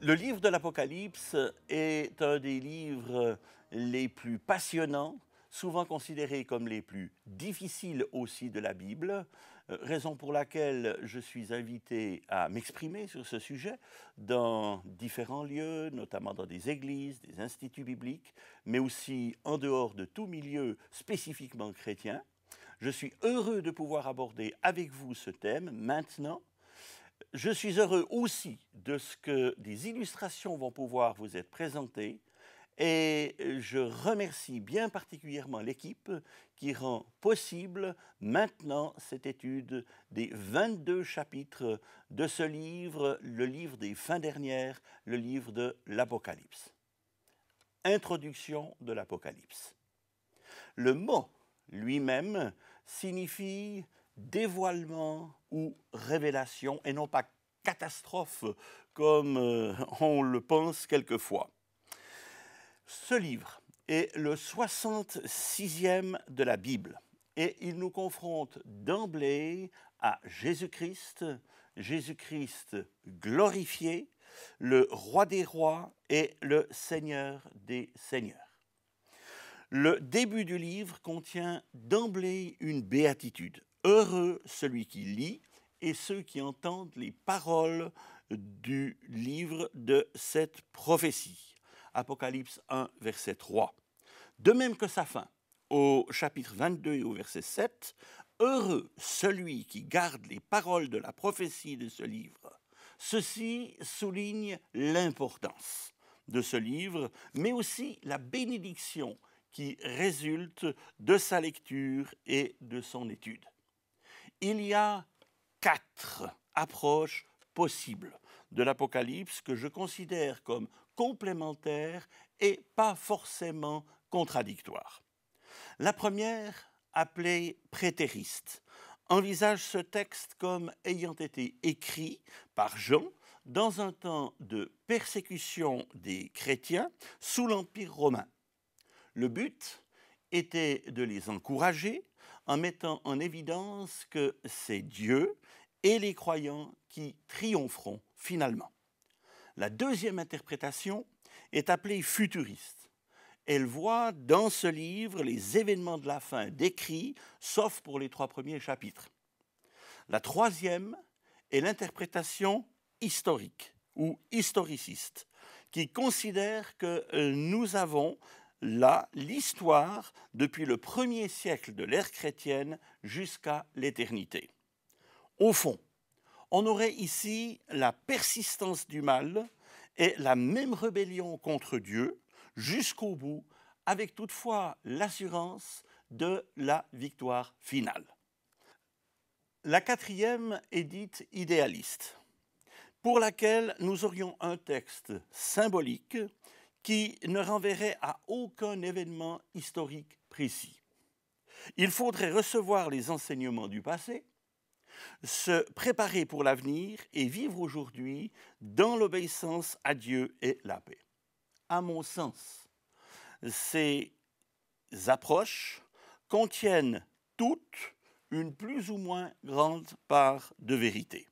Le livre de l'Apocalypse est un des livres les plus passionnants, souvent considérés comme les plus difficiles aussi de la Bible, raison pour laquelle je suis invité à m'exprimer sur ce sujet dans différents lieux, notamment dans des églises, des instituts bibliques, mais aussi en dehors de tout milieu spécifiquement chrétien. Je suis heureux de pouvoir aborder avec vous ce thème maintenant. Je suis heureux aussi de ce que des illustrations vont pouvoir vous être présentées et je remercie bien particulièrement l'équipe qui rend possible maintenant cette étude des 22 chapitres de ce livre, le livre des fins dernières, le livre de l'Apocalypse. Introduction de l'Apocalypse. Le mot lui-même signifie dévoilement ou révélation et non pas catastrophe comme on le pense quelquefois. Ce livre est le 66e de la Bible et il nous confronte d'emblée à Jésus-Christ, Jésus-Christ glorifié, le roi des rois et le Seigneur des seigneurs. Le début du livre contient d'emblée une béatitude. Heureux celui qui lit et ceux qui entendent les paroles du livre de cette prophétie. Apocalypse 1, verset 3. De même que sa fin, au chapitre 22 et au verset 7, heureux celui qui garde les paroles de la prophétie de ce livre. Ceci souligne l'importance de ce livre, mais aussi la bénédiction qui résulte de sa lecture et de son étude. Il y a 4 approches possibles de l'Apocalypse que je considère comme complémentaires et pas forcément contradictoires. La première, appelée prétériste, envisage ce texte comme ayant été écrit par Jean dans un temps de persécution des chrétiens sous l'Empire romain. Le but était de les encourager en mettant en évidence que c'est Dieu et les croyants qui triompheront finalement. La deuxième interprétation est appelée futuriste. Elle voit dans ce livre les événements de la fin décrits, sauf pour les 3 premiers chapitres. La troisième est l'interprétation historique ou historiciste, qui considère que nous avons là l'histoire depuis le 1er siècle de l'ère chrétienne jusqu'à l'éternité. Au fond, on aurait ici la persistance du mal et la même rébellion contre Dieu jusqu'au bout, avec toutefois l'assurance de la victoire finale. La quatrième est dite idéaliste, pour laquelle nous aurions un texte symbolique qui ne renverrait à aucun événement historique précis. Il faudrait recevoir les enseignements du passé, se préparer pour l'avenir et vivre aujourd'hui dans l'obéissance à Dieu et la paix. À mon sens, ces approches contiennent toutes une plus ou moins grande part de vérité.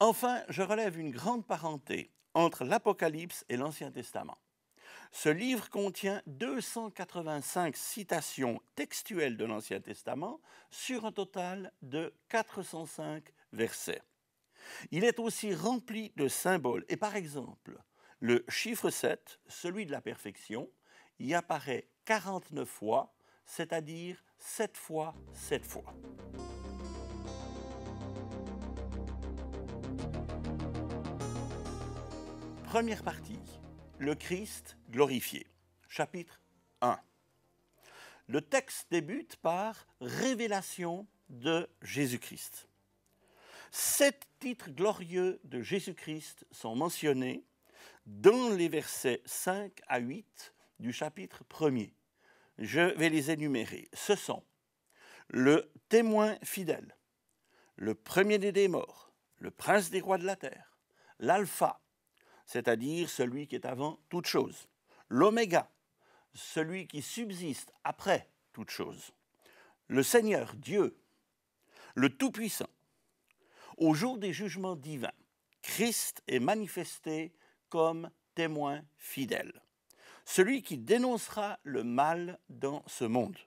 Enfin, je relève une grande parenté entre l'Apocalypse et l'Ancien Testament. Ce livre contient 285 citations textuelles de l'Ancien Testament sur un total de 405 versets. Il est aussi rempli de symboles et par exemple, le chiffre 7, celui de la perfection, y apparaît 49 fois, c'est-à-dire 7 fois 7 fois. Première partie, le Christ glorifié, chapitre 1. Le texte débute par révélation de Jésus-Christ. 7 titres glorieux de Jésus-Christ sont mentionnés dans les versets 5 à 8 du chapitre 1er. Je vais les énumérer. Ce sont le témoin fidèle, le premier-né des morts, le prince des rois de la terre, l'alpha, c'est-à-dire celui qui est avant toute chose, l'oméga, celui qui subsiste après toute chose, le Seigneur Dieu, le Tout-Puissant, au jour des jugements divins, Christ est manifesté comme témoin fidèle, celui qui dénoncera le mal dans ce monde.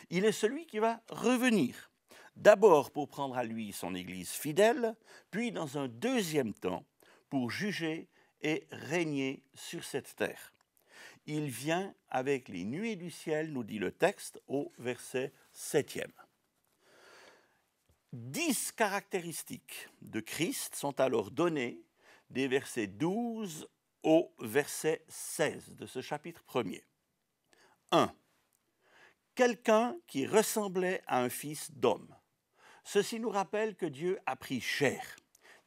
Il est celui qui va revenir, d'abord pour prendre à lui son Église fidèle, puis dans un deuxième temps pour juger et régner sur cette terre. Il vient avec les nuées du ciel, nous dit le texte au verset 7e. 10 caractéristiques de Christ sont alors données des versets 12 au verset 16 de ce chapitre 1er. 1. Quelqu'un qui ressemblait à un fils d'homme. Ceci nous rappelle que Dieu a pris chair.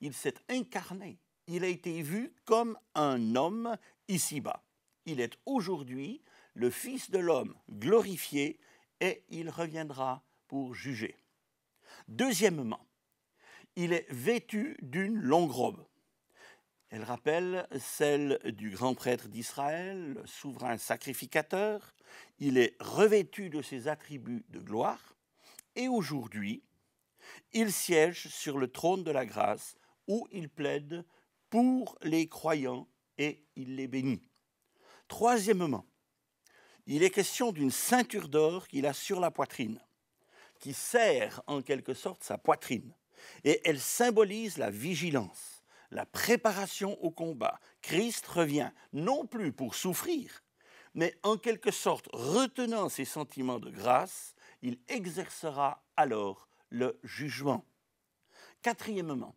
Il s'est incarné. Il a été vu comme un homme ici-bas. Il est aujourd'hui le Fils de l'homme glorifié et il reviendra pour juger. Deuxièmement, il est vêtu d'une longue robe. Elle rappelle celle du grand prêtre d'Israël, le souverain sacrificateur. Il est revêtu de ses attributs de gloire et aujourd'hui, il siège sur le trône de la grâce où il plaide pour les croyants et il les bénit. Troisièmement, il est question d'une ceinture d'or qu'il a sur la poitrine, qui serre en quelque sorte sa poitrine, et elle symbolise la vigilance, la préparation au combat. Christ revient non plus pour souffrir, mais en quelque sorte retenant ses sentiments de grâce, il exercera alors le jugement. Quatrièmement,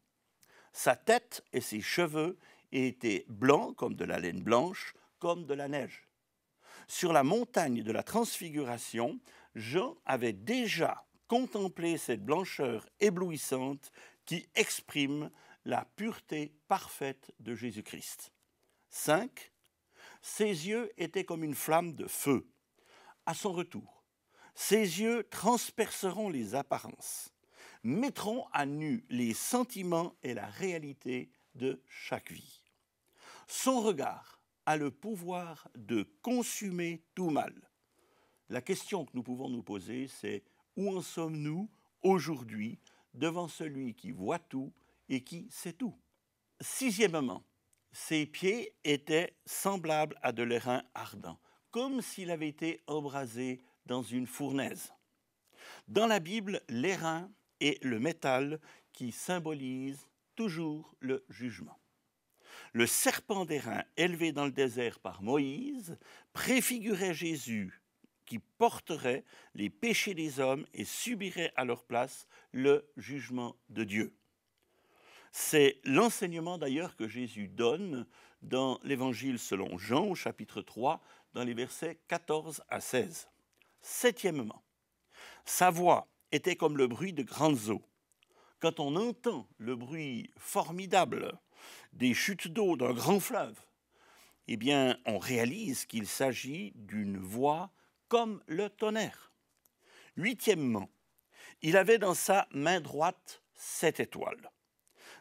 sa tête et ses cheveux étaient blancs comme de la laine blanche, comme de la neige. Sur la montagne de la Transfiguration, Jean avait déjà contemplé cette blancheur éblouissante qui exprime la pureté parfaite de Jésus-Christ. 5. Ses yeux étaient comme une flamme de feu. À son retour, ses yeux transperceront les apparences, mettront à nu les sentiments et la réalité de chaque vie. Son regard a le pouvoir de consumer tout mal. La question que nous pouvons nous poser, c'est où en sommes-nous aujourd'hui devant celui qui voit tout et qui sait tout? Sixièmement, ses pieds étaient semblables à de l'airain ardent, comme s'il avait été embrasé dans une fournaise. Dans la Bible, l'airain est le métal qui symbolise toujours le jugement. Le serpent d'airain élevé dans le désert par Moïse préfigurait Jésus qui porterait les péchés des hommes et subirait à leur place le jugement de Dieu. C'est l'enseignement d'ailleurs que Jésus donne dans l'Évangile selon Jean au chapitre 3, dans les versets 14 à 16. Septièmement, sa voix était comme le bruit de grandes eaux. Quand on entend le bruit formidable des chutes d'eau d'un grand fleuve, eh bien, on réalise qu'il s'agit d'une voix comme le tonnerre. Huitièmement, il avait dans sa main droite 7 étoiles.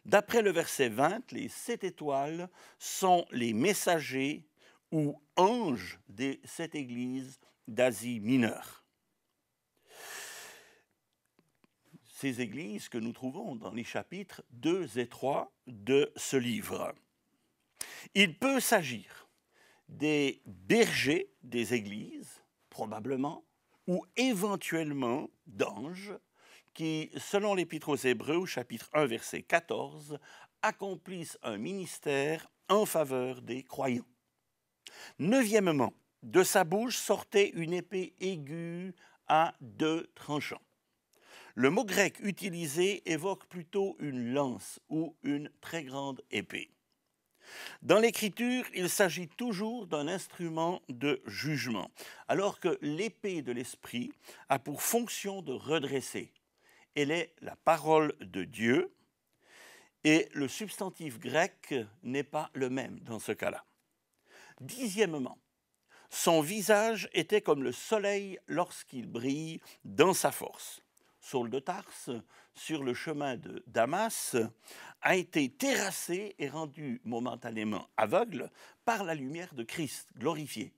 D'après le verset 20, les 7 étoiles sont les messagers ou anges des 7 églises d'Asie mineure. Ces églises que nous trouvons dans les chapitres 2 et 3 de ce livre. Il peut s'agir des bergers des églises, probablement, ou éventuellement d'anges qui, selon l'Épître aux Hébreux, au chapitre 1, verset 14, accomplissent un ministère en faveur des croyants. Neuvièmement, de sa bouche sortait une épée aiguë à 2 tranchants. Le mot grec utilisé évoque plutôt une lance ou une très grande épée. Dans l'Écriture, il s'agit toujours d'un instrument de jugement, alors que l'épée de l'Esprit a pour fonction de redresser. Elle est la parole de Dieu et le substantif grec n'est pas le même dans ce cas-là. Dixièmement, son visage était comme le soleil lorsqu'il brille dans sa force. Saul de Tarse, sur le chemin de Damas, a été terrassé et rendu momentanément aveugle par la lumière de Christ glorifié.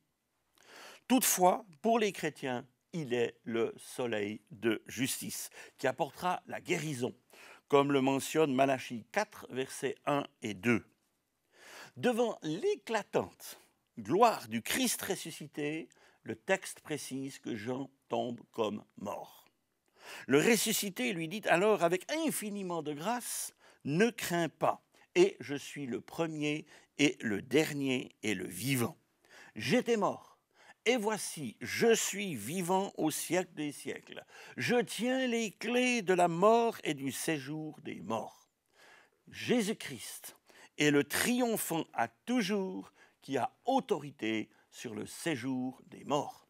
Toutefois, pour les chrétiens, il est le soleil de justice qui apportera la guérison, comme le mentionne Malachie 4, versets 1 et 2. Devant l'éclatante gloire du Christ ressuscité, le texte précise que Jean tombe comme mort. Le ressuscité lui dit alors avec infiniment de grâce, « Ne crains pas, et je suis le premier et le dernier et le vivant. J'étais mort, et voici, je suis vivant au siècle des siècles. Je tiens les clés de la mort et du séjour des morts. Jésus-Christ est le triomphant à toujours qui a autorité sur le séjour des morts. »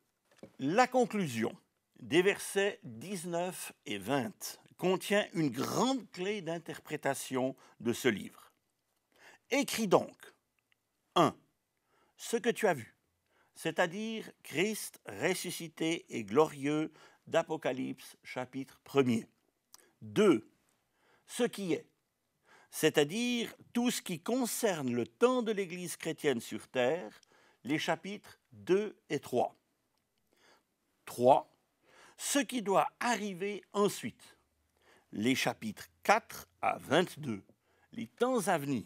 La conclusion des versets 19 et 20 contient une grande clé d'interprétation de ce livre. Écris donc, 1. Ce que tu as vu, c'est-à-dire Christ ressuscité et glorieux d'Apocalypse chapitre 1er. 2. Ce qui est, c'est-à-dire tout ce qui concerne le temps de l'Église chrétienne sur terre, les chapitres 2 et 3. 3. Ce qui doit arriver ensuite, les chapitres 4 à 22, les temps à venir,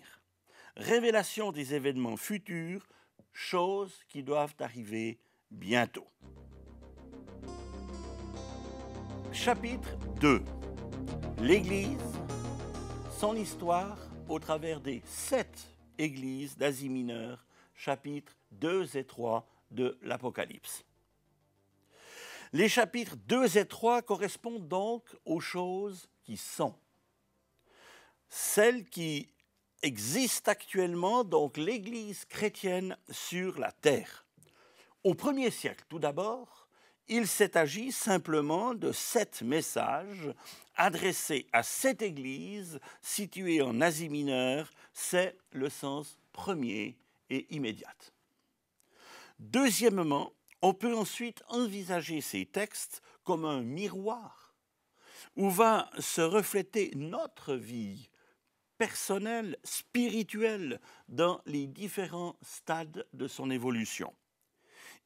révélation des événements futurs, choses qui doivent arriver bientôt. Chapitre 2. L'Église, son histoire au travers des 7 églises d'Asie mineure, chapitres 2 et 3 de l'Apocalypse. Les chapitres 2 et 3 correspondent donc aux choses qui sont. Celles qui existent actuellement, donc l'Église chrétienne sur la terre. Au 1er siècle, tout d'abord, il s'est agi simplement de 7 messages adressés à 7 églises situées en Asie mineure. C'est le sens premier et immédiat. Deuxièmement, on peut ensuite envisager ces textes comme un miroir où va se refléter notre vie personnelle, spirituelle, dans les différents stades de son évolution.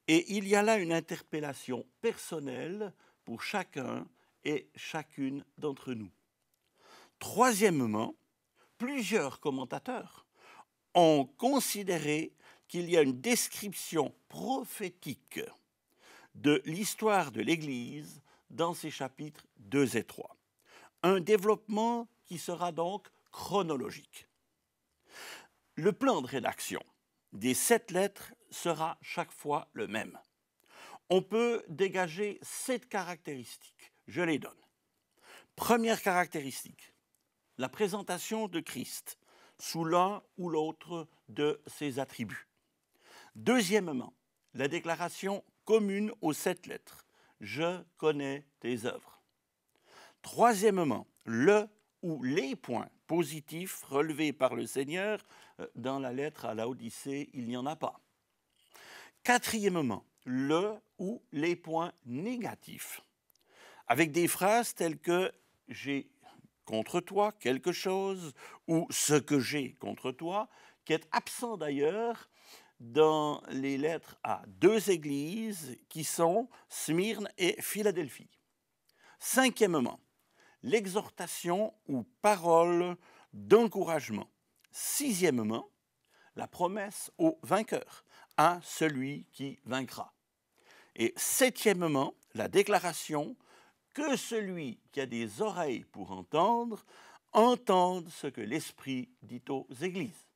Et il y a là une interpellation personnelle pour chacun et chacune d'entre nous. Troisièmement, plusieurs commentateurs ont considéré qu'il y a une description prophétique de l'histoire de l'Église dans ces chapitres 2 et 3. Un développement qui sera donc chronologique. Le plan de rédaction des 7 lettres sera chaque fois le même. On peut dégager 7 caractéristiques. Je les donne. Première caractéristique, la présentation de Christ sous l'un ou l'autre de ses attributs. Deuxièmement, la déclaration commune aux 7 lettres. Je connais tes œuvres. Troisièmement, le ou les points positifs relevés par le Seigneur. Dans la lettre à Laodicée, il n'y en a pas. Quatrièmement, le ou les points négatifs, avec des phrases telles que « j'ai contre toi quelque chose » ou « ce que j'ai contre toi », qui est absent d'ailleurs dans les lettres à 2 églises qui sont Smyrne et Philadelphie. Cinquièmement, l'exhortation ou parole d'encouragement. Sixièmement, la promesse au vainqueur, à celui qui vaincra. Et septièmement, la déclaration que celui qui a des oreilles pour entendre, entende ce que l'Esprit dit aux églises.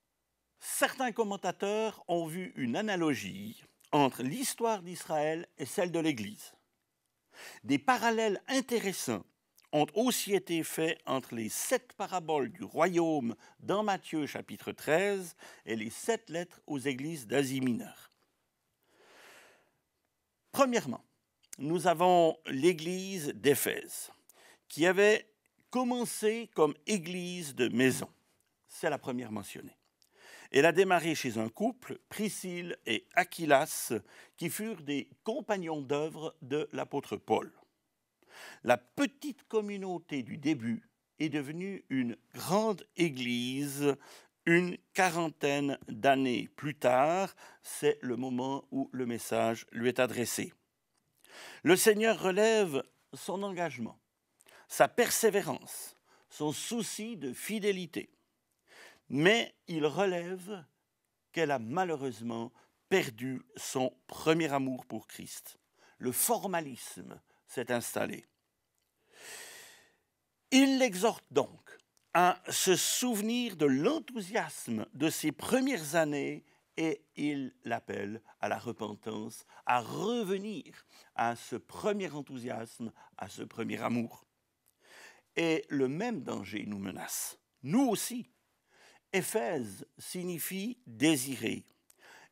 Certains commentateurs ont vu une analogie entre l'histoire d'Israël et celle de l'Église. Des parallèles intéressants ont aussi été faits entre les 7 paraboles du royaume dans Matthieu chapitre 13 et les 7 lettres aux églises d'Asie mineure. Premièrement, nous avons l'église d'Éphèse, qui avait commencé comme église de maison. C'est la première mentionnée. Elle a démarré chez un couple, Priscille et Aquilas, qui furent des compagnons d'œuvre de l'apôtre Paul. La petite communauté du début est devenue une grande église une quarantaine d'années plus tard. C'est le moment où le message lui est adressé. Le Seigneur relève son engagement, sa persévérance son souci de fidélité. Mais il relève qu'elle a malheureusement perdu son premier amour pour Christ. Le formalisme s'est installé. Il l'exhorte donc à se souvenir de l'enthousiasme de ses premières années et il l'appelle à la repentance, à revenir à ce premier enthousiasme, à ce premier amour. Et le même danger nous menace, nous aussi. Éphèse signifie désirer.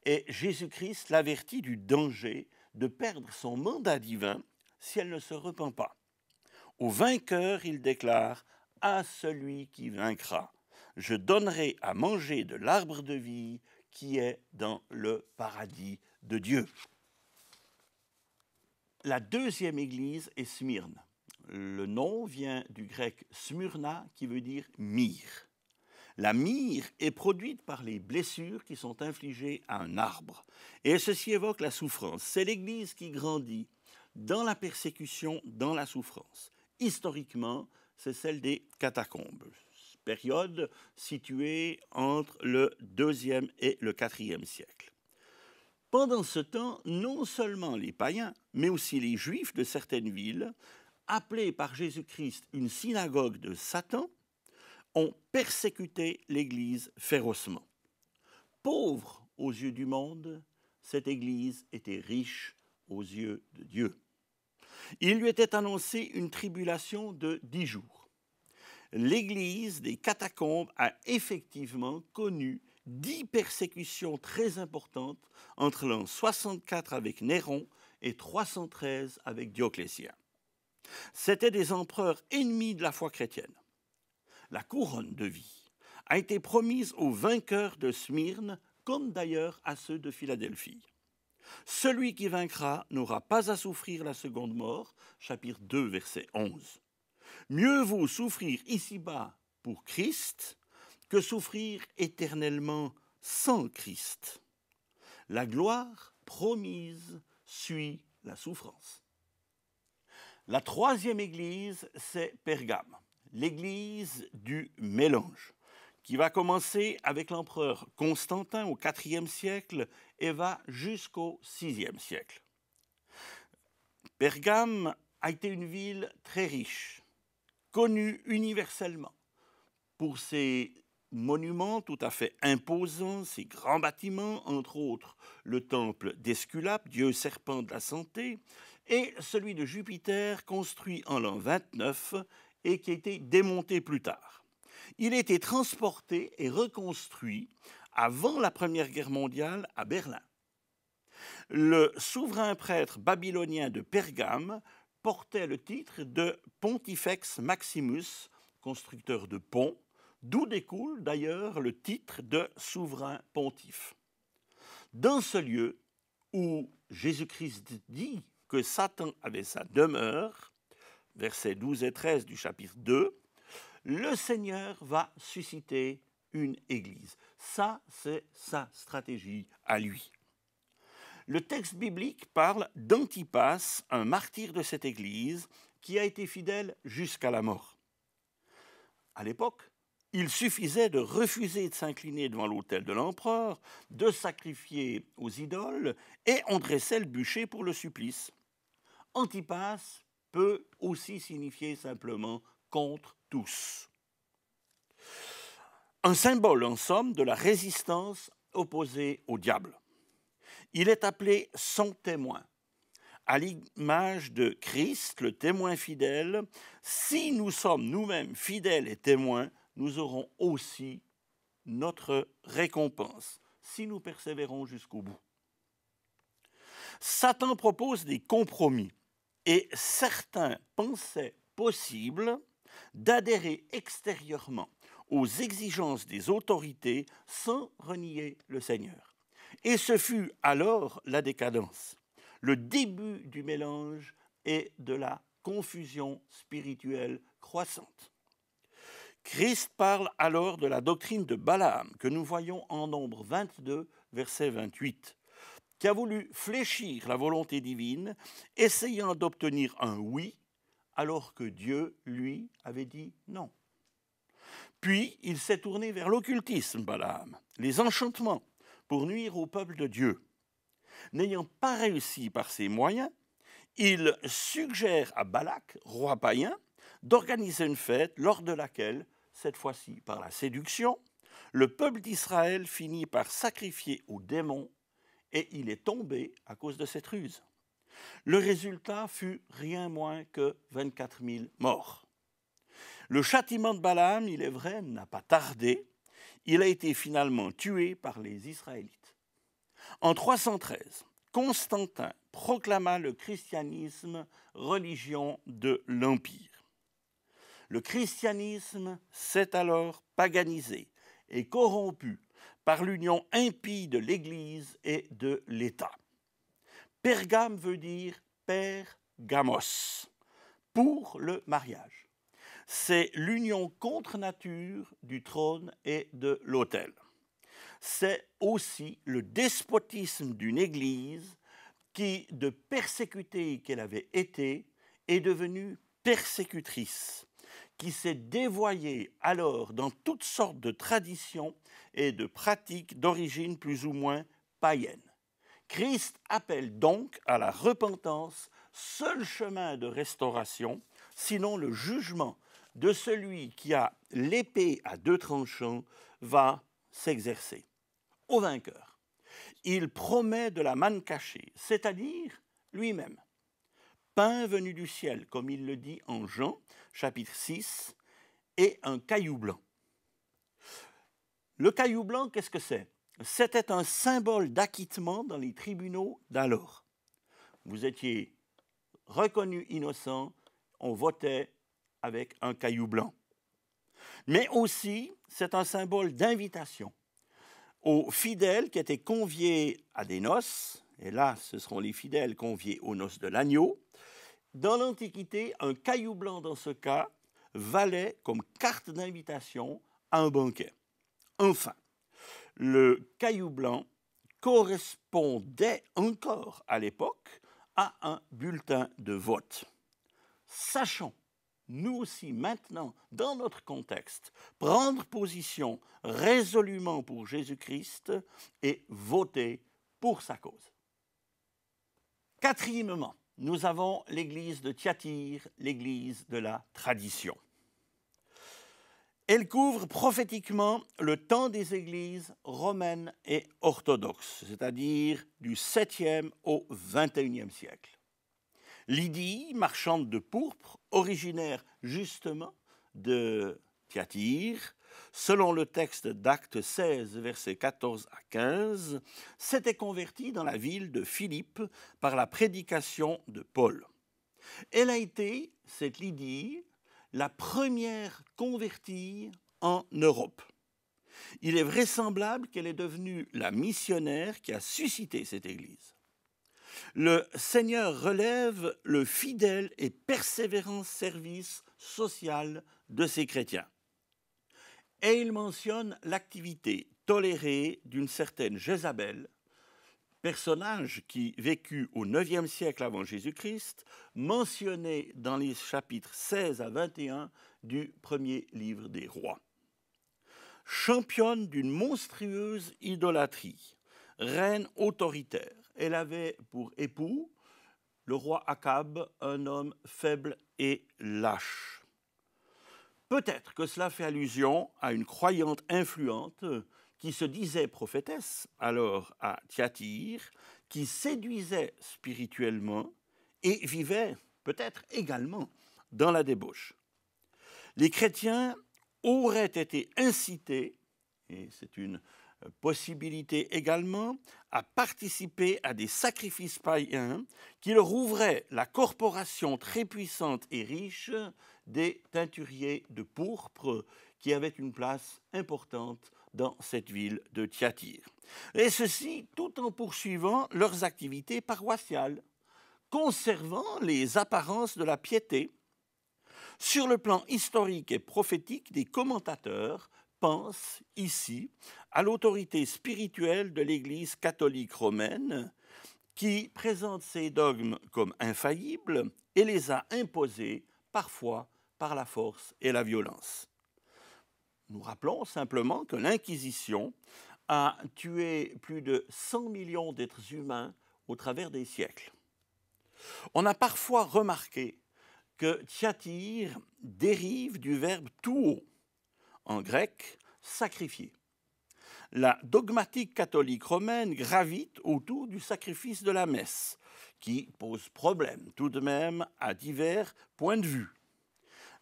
Et Jésus-Christ l'avertit du danger de perdre son mandat divin si elle ne se repent pas. Au vainqueur, il déclare « À celui qui vaincra, je donnerai à manger de l'arbre de vie qui est dans le paradis de Dieu. » La deuxième église est Smyrne. Le nom vient du grec smyrna qui veut dire myrrhe. La myrrhe est produite par les blessures qui sont infligées à un arbre. Et ceci évoque la souffrance. C'est l'Église qui grandit dans la persécution, dans la souffrance. Historiquement, c'est celle des catacombes, période située entre le IIe et le IVe siècle. Pendant ce temps, non seulement les païens, mais aussi les Juifs de certaines villes, appelées par Jésus-Christ une synagogue de Satan, ont persécuté l'Église férocement. Pauvre aux yeux du monde, cette Église était riche aux yeux de Dieu. Il lui était annoncé une tribulation de 10 jours. L'Église des catacombes a effectivement connu 10 persécutions très importantes entre l'an 64 avec Néron et 313 avec Dioclétien. C'étaient des empereurs ennemis de la foi chrétienne. La couronne de vie a été promise aux vainqueurs de Smyrne, comme d'ailleurs à ceux de Philadelphie. Celui qui vaincra n'aura pas à souffrir la seconde mort, chapitre 2, verset 11. Mieux vaut souffrir ici-bas pour Christ que souffrir éternellement sans Christ. La gloire promise suit la souffrance. La troisième église, c'est Pergame, l'église du mélange, qui va commencer avec l'empereur Constantin au IVe siècle et va jusqu'au VIe siècle. Pergame a été une ville très riche, connue universellement pour ses monuments tout à fait imposants, ses grands bâtiments, entre autres le temple d'Esculape, dieu serpent de la santé, et celui de Jupiter, construit en l'an 29 et qui a été démonté plus tard. Il a été transporté et reconstruit avant la Première Guerre mondiale à Berlin. Le souverain prêtre babylonien de Pergame portait le titre de Pontifex Maximus, constructeur de ponts, d'où découle d'ailleurs le titre de souverain pontife. Dans ce lieu où Jésus-Christ dit que Satan avait sa demeure, versets 12 et 13 du chapitre 2, le Seigneur va susciter une église. Ça, c'est sa stratégie à lui. Le texte biblique parle d'Antipas, un martyr de cette église, qui a été fidèle jusqu'à la mort. À l'époque, il suffisait de refuser de s'incliner devant l'autel de l'empereur, de sacrifier aux idoles, et on dressait le bûcher pour le supplice. Antipas peut aussi signifier simplement contre tous. Un symbole, en somme, de la résistance opposée au diable. Il est appelé son témoin. À l'image de Christ, le témoin fidèle, si nous sommes nous-mêmes fidèles et témoins, nous aurons aussi notre récompense, si nous persévérons jusqu'au bout. Satan propose des compromis, et certains pensaient possible d'adhérer extérieurement aux exigences des autorités sans renier le Seigneur. Et ce fut alors la décadence, le début du mélange et de la confusion spirituelle croissante. Christ parle alors de la doctrine de Balaam, que nous voyons en Nombre 22, verset 28, qui a voulu fléchir la volonté divine, essayant d'obtenir un oui, alors que Dieu, lui, avait dit non. Puis il s'est tourné vers l'occultisme, Balaam, les enchantements, pour nuire au peuple de Dieu. N'ayant pas réussi par ses moyens, il suggère à Balak, roi païen, d'organiser une fête lors de laquelle, cette fois-ci par la séduction, le peuple d'Israël finit par sacrifier aux démons et il est tombé à cause de cette ruse. Le résultat fut rien moins que 24 000 morts. Le châtiment de Balaam, il est vrai, n'a pas tardé. Il a été finalement tué par les Israélites. En 313, Constantin proclama le christianisme religion de l'Empire. Le christianisme s'est alors paganisé et corrompu par l'union impie de l'Église et de l'État. Pergame veut dire père gamos, pour le mariage. C'est l'union contre nature du trône et de l'autel. C'est aussi le despotisme d'une Église qui, de persécutée qu'elle avait été, est devenue persécutrice, qui s'est dévoyée alors dans toutes sortes de traditions et de pratiques d'origine plus ou moins païenne. Christ appelle donc à la repentance, seul chemin de restauration, sinon le jugement de celui qui a l'épée à deux tranchants va s'exercer. Au vainqueur, il promet de la manne cachée, c'est-à-dire lui-même. Pain venu du ciel, comme il le dit en Jean, chapitre 6, et un caillou blanc. Le caillou blanc, qu'est-ce que c'est? C'était un symbole d'acquittement dans les tribunaux d'alors. Vous étiez reconnu innocent, on votait avec un caillou blanc. Mais aussi, c'est un symbole d'invitation aux fidèles qui étaient conviés à des noces, et là, ce seront les fidèles conviés aux noces de l'agneau. Dans l'Antiquité, un caillou blanc, dans ce cas, valait comme carte d'invitation à un banquet. Enfin, le caillou blanc correspondait encore à l'époque à un bulletin de vote. Sachons, nous aussi maintenant, dans notre contexte, prendre position résolument pour Jésus-Christ et voter pour sa cause. Quatrièmement, nous avons l'église de Thyatire, l'église de la tradition. Elle couvre prophétiquement le temps des églises romaines et orthodoxes, c'est-à-dire du 7e au 21e siècle. Lydie, marchande de pourpre, originaire justement de Thyatire, selon le texte d'Actes 16, versets 14 à 15, s'était convertie dans la ville de Philippe par la prédication de Paul. Elle a été, cette Lydie, la première convertie en Europe. Il est vraisemblable qu'elle est devenue la missionnaire qui a suscité cette église. Le Seigneur relève le fidèle et persévérant service social de ces chrétiens. Et il mentionne l'activité tolérée d'une certaine Jézabel, personnage qui vécut au IXe siècle avant Jésus-Christ, mentionné dans les chapitres 16 à 21 du premier livre des rois. Championne d'une monstrueuse idolâtrie, reine autoritaire, elle avait pour époux le roi Akab, un homme faible et lâche. Peut-être que cela fait allusion à une croyante influente qui se disait prophétesse, alors à Thyatire, qui séduisait spirituellement et vivait peut-être également dans la débauche. Les chrétiens auraient été incités, et c'est une possibilité également, à participer à des sacrifices païens qui leur ouvraient la corporation très puissante et riche des teinturiers de pourpre qui avaient une place importante dans cette ville de Thyatire. Et ceci tout en poursuivant leurs activités paroissiales, conservant les apparences de la piété. Sur le plan historique et prophétique, des commentateurs pensent ici à l'autorité spirituelle de l'Église catholique romaine qui présente ses dogmes comme infaillibles et les a imposés parfois par la force et la violence. Nous rappelons simplement que l'Inquisition a tué plus de 100 millions d'êtres humains au travers des siècles. On a parfois remarqué que tyatir dérive du verbe touo, en grec sacrifier. La dogmatique catholique romaine gravite autour du sacrifice de la messe, qui pose problème tout de même à divers points de vue.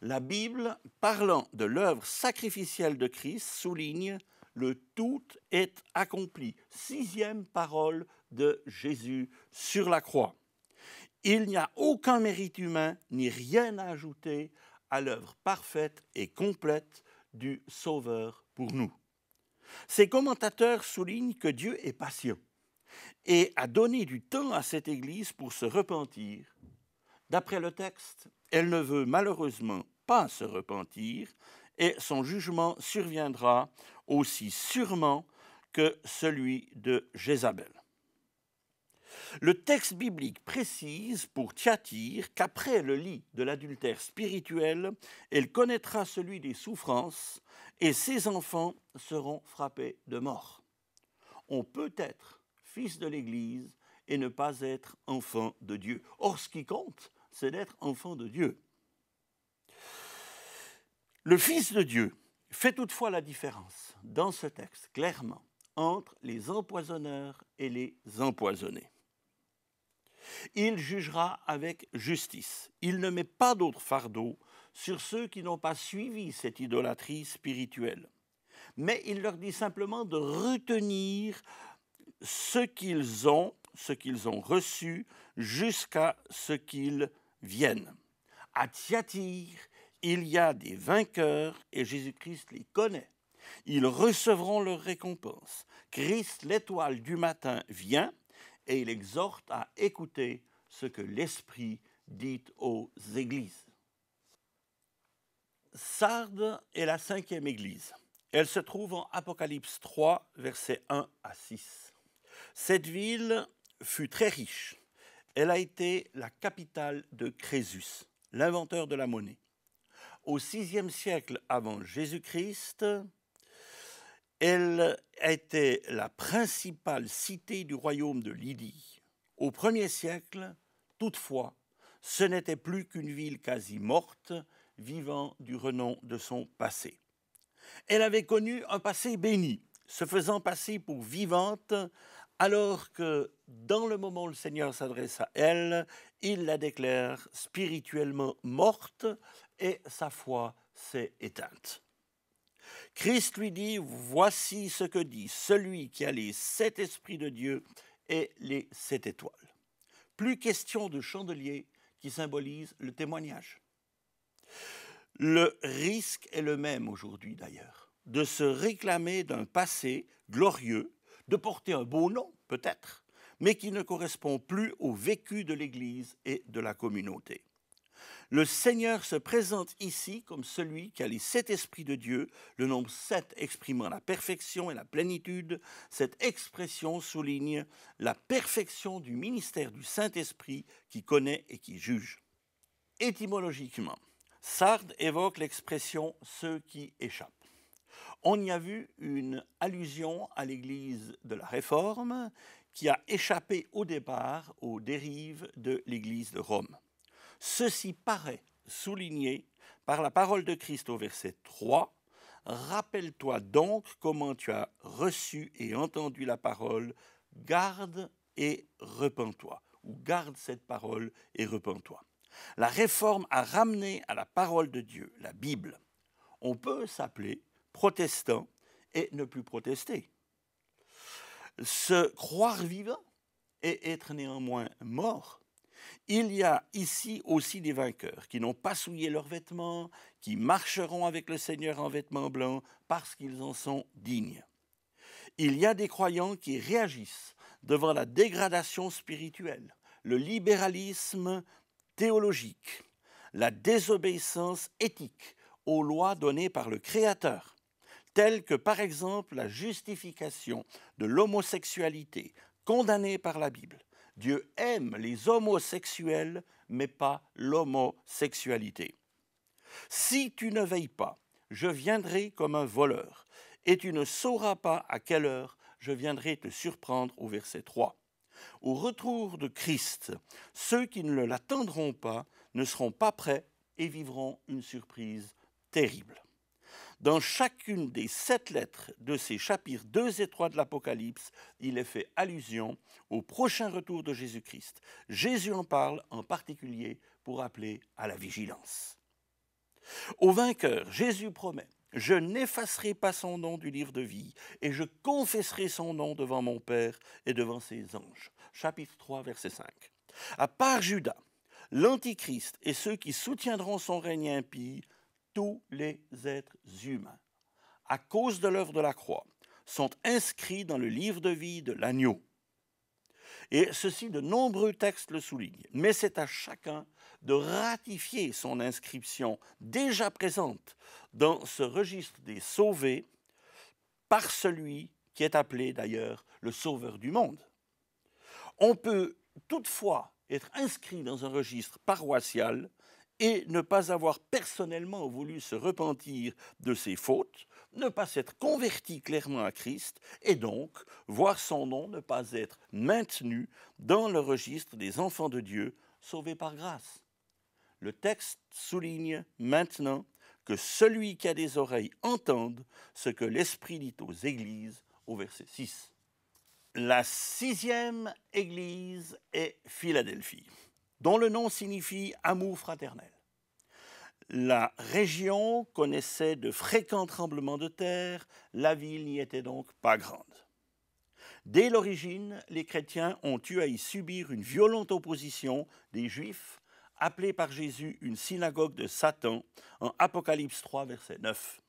La Bible, parlant de l'œuvre sacrificielle de Christ, souligne « le tout est accompli », 6e parole de Jésus sur la croix. Il n'y a aucun mérite humain ni rien à ajouter à l'œuvre parfaite et complète du Sauveur pour nous. Ces commentateurs soulignent que Dieu est patient et a donné du temps à cette Église pour se repentir. D'après le texte, elle ne veut malheureusement pas se repentir et son jugement surviendra aussi sûrement que celui de Jézabel. Le texte biblique précise pour Thyatire qu'après le lit de l'adultère spirituel, elle connaîtra celui des souffrances et ses enfants seront frappés de mort. On peut être fils de l'Église et ne pas être enfant de Dieu. Or, ce qui compte, c'est d'être enfant de Dieu. Le Fils de Dieu fait toutefois la différence dans ce texte, clairement, entre les empoisonneurs et les empoisonnés. Il jugera avec justice. Il ne met pas d'autre fardeau sur ceux qui n'ont pas suivi cette idolâtrie spirituelle. Mais il leur dit simplement de retenir ce qu'ils ont reçu jusqu'à ce qu'ils viennent. À Thyatire, il y a des vainqueurs et Jésus-Christ les connaît. Ils recevront leur récompense. Christ, l'étoile du matin, vient et il exhorte à écouter ce que l'Esprit dit aux églises. Sardes est la 5e église. Elle se trouve en Apocalypse 3, versets 1 à 6. Cette ville fut très riche. Elle a été la capitale de Crésus, l'inventeur de la monnaie. Au VIe siècle avant Jésus-Christ, elle était la principale cité du royaume de Lydie. Au 1er siècle, toutefois, ce n'était plus qu'une ville quasi morte, vivant du renom de son passé. Elle avait connu un passé béni, se faisant passer pour vivante, alors que dans le moment où le Seigneur s'adresse à elle, il la déclare spirituellement morte et sa foi s'est éteinte. Christ lui dit, voici ce que dit celui qui a les 7 esprits de Dieu et les 7 étoiles. Plus question de chandelier qui symbolise le témoignage. Le risque est le même aujourd'hui d'ailleurs, de se réclamer d'un passé glorieux, de porter un beau nom peut-être, mais qui ne correspond plus au vécu de l'Église et de la communauté. Le Seigneur se présente ici comme celui qui a les 7 esprits de Dieu, le nombre 7 exprimant la perfection et la plénitude. Cette expression souligne la perfection du ministère du Saint-Esprit qui connaît et qui juge. Étymologiquement, Sardes évoque l'expression « ceux qui échappent ». On y a vu une allusion à l'Église de la Réforme qui a échappé au départ aux dérives de l'Église de Rome. Ceci paraît souligné par la parole de Christ au verset 3. « Rappelle-toi donc comment tu as reçu et entendu la parole, garde et repens-toi. » Ou « garde cette parole et repens-toi. » La Réforme a ramené à la parole de Dieu, la Bible. On peut s'appeler protestant et ne plus protester. Se croire vivant et être néanmoins mort. Il y a ici aussi des vainqueurs qui n'ont pas souillé leurs vêtements, qui marcheront avec le Seigneur en vêtements blancs parce qu'ils en sont dignes. Il y a des croyants qui réagissent devant la dégradation spirituelle, le libéralisme théologique, la désobéissance éthique aux lois données par le Créateur, telles que par exemple la justification de l'homosexualité condamnée par la Bible. Dieu aime les homosexuels, mais pas l'homosexualité. Si tu ne veilles pas, je viendrai comme un voleur, et tu ne sauras pas à quelle heure je viendrai te surprendre au verset 3. Au retour de Christ, ceux qui ne l'attendront pas ne seront pas prêts et vivront une surprise terrible. Dans chacune des 7 lettres de ces chapitres 2 et 3 de l'Apocalypse, il est fait allusion au prochain retour de Jésus-Christ. Jésus en parle en particulier pour appeler à la vigilance. Au vainqueur, Jésus promet « Je n'effacerai pas son nom du livre de vie, et je confesserai son nom devant mon Père et devant ses anges. » Chapitre 3, verset 5. À part Judas, l'Antichrist et ceux qui soutiendront son règne impie, tous les êtres humains, à cause de l'œuvre de la croix, sont inscrits dans le livre de vie de l'agneau. Et ceci, de nombreux textes le soulignent. Mais c'est à chacun de ratifier son inscription déjà présente dans ce registre des sauvés par celui qui est appelé d'ailleurs le Sauveur du monde. On peut toutefois être inscrit dans un registre paroissial et ne pas avoir personnellement voulu se repentir de ses fautes, ne pas s'être converti clairement à Christ et donc voir son nom ne pas être maintenu dans le registre des enfants de Dieu sauvés par grâce. Le texte souligne maintenant que celui qui a des oreilles entende ce que l'Esprit dit aux églises au verset 6. La 6e église est Philadelphie, dont le nom signifie amour fraternel. La région connaissait de fréquents tremblements de terre, la ville n'y était donc pas grande. Dès l'origine, les chrétiens ont eu à y subir une violente opposition des Juifs, appelée par Jésus une synagogue de Satan, en Apocalypse 3, verset 9.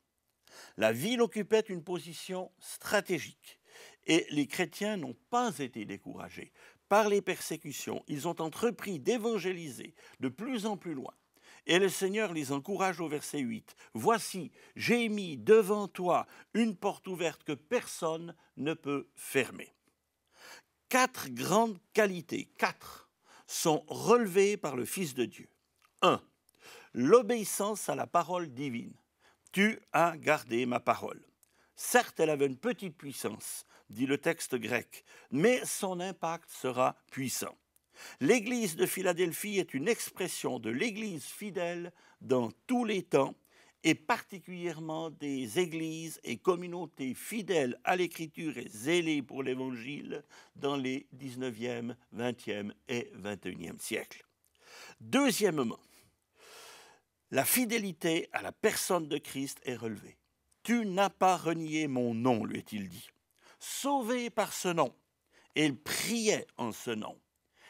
La ville occupait une position stratégique et les chrétiens n'ont pas été découragés. Par les persécutions, ils ont entrepris d'évangéliser de plus en plus loin. Et le Seigneur les encourage au verset 8. « Voici, j'ai mis devant toi une porte ouverte que personne ne peut fermer. » 4 grandes qualités, 4, sont relevées par le Fils de Dieu. 1. L'obéissance à la parole divine. « Tu as gardé ma parole. » Certes, elle avait une petite puissance, dit le texte grec, mais son impact sera puissant. L'église de Philadelphie est une expression de l'église fidèle dans tous les temps et particulièrement des églises et communautés fidèles à l'écriture et zélées pour l'évangile dans les 19e, 20e et 21e siècles. Deuxièmement, la fidélité à la personne de Christ est relevée. « Tu n'as pas renié mon nom », lui est-il dit. Sauvé par ce nom, il priait en ce nom.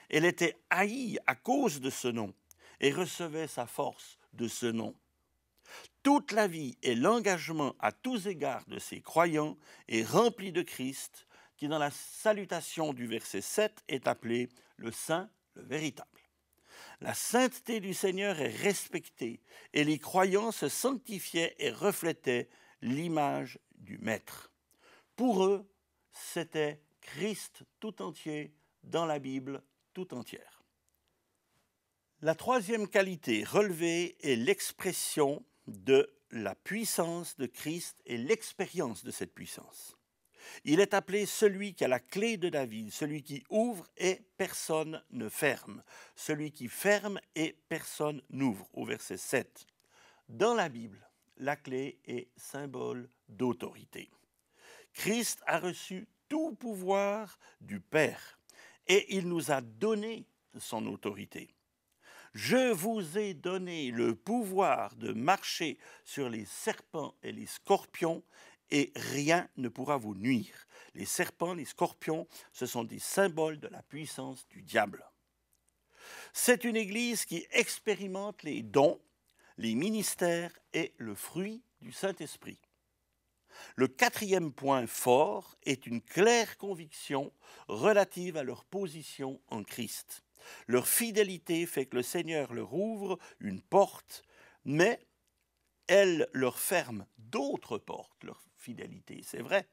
Elle était haïe à cause de ce nom et recevait sa force de ce nom. Toute la vie et l'engagement à tous égards de ces croyants est rempli de Christ, qui dans la salutation du verset 7 est appelé le Saint, le véritable. La sainteté du Seigneur est respectée et les croyants se sanctifiaient et reflétaient l'image du Maître. Pour eux, c'était Christ tout entier dans la Bible tout entière. La 3e qualité relevée est l'expression de la puissance de Christ et l'expérience de cette puissance. Il est appelé celui qui a la clé de David, celui qui ouvre et personne ne ferme, celui qui ferme et personne n'ouvre, au verset 7. Dans la Bible, la clé est symbole d'autorité. Christ a reçu tout pouvoir du Père et il nous a donné son autorité. Je vous ai donné le pouvoir de marcher sur les serpents et les scorpions et rien ne pourra vous nuire. Les serpents, les scorpions, ce sont des symboles de la puissance du diable. C'est une église qui expérimente les dons, les ministères et le fruit du Saint-Esprit. Le 4e point fort est une claire conviction relative à leur position en Christ. Leur fidélité fait que le Seigneur leur ouvre une porte, mais elle leur ferme d'autres portes, leur fidélité, c'est vrai.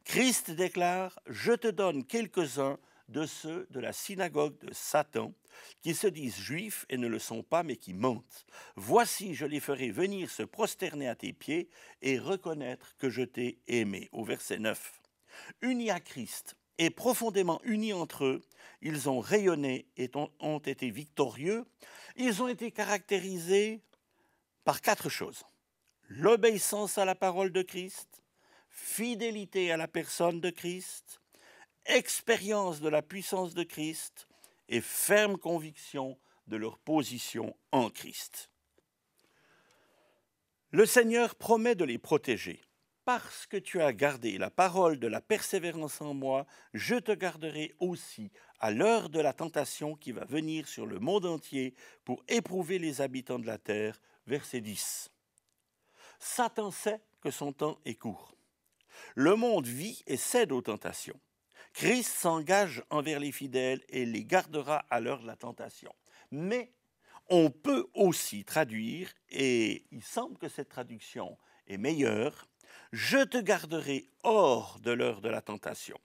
Christ déclare « Je te donne quelques-uns de ceux de la synagogue de Satan, qui se disent juifs et ne le sont pas, mais qui mentent. Voici, je les ferai venir se prosterner à tes pieds et reconnaître que je t'ai aimé. Au verset 9. Unis à Christ et profondément unis entre eux, ils ont rayonné et ont été victorieux. Ils ont été caractérisés par 4 choses. L'obéissance à la parole de Christ, fidélité à la personne de Christ, expérience de la puissance de Christ et ferme conviction de leur position en Christ. Le Seigneur promet de les protéger. Parce que tu as gardé la parole de la persévérance en moi, je te garderai aussi à l'heure de la tentation qui va venir sur le monde entier pour éprouver les habitants de la terre. Verset 10. Satan sait que son temps est court. Le monde vit et cède aux tentations. Christ s'engage envers les fidèles et les gardera à l'heure de la tentation. Mais on peut aussi traduire, et il semble que cette traduction est meilleure, « Je te garderai hors de l'heure de la tentation ».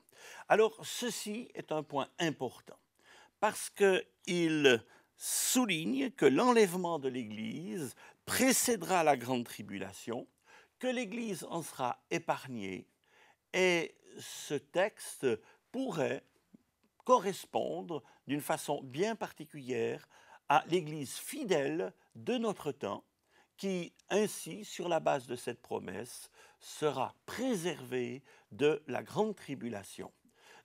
Alors, ceci est un point important, parce qu'il souligne que l'enlèvement de l'Église précédera la grande tribulation, que l'Église en sera épargnée, et ce texte pourrait correspondre d'une façon bien particulière à l'Église fidèle de notre temps, qui ainsi, sur la base de cette promesse, sera préservée de la grande tribulation.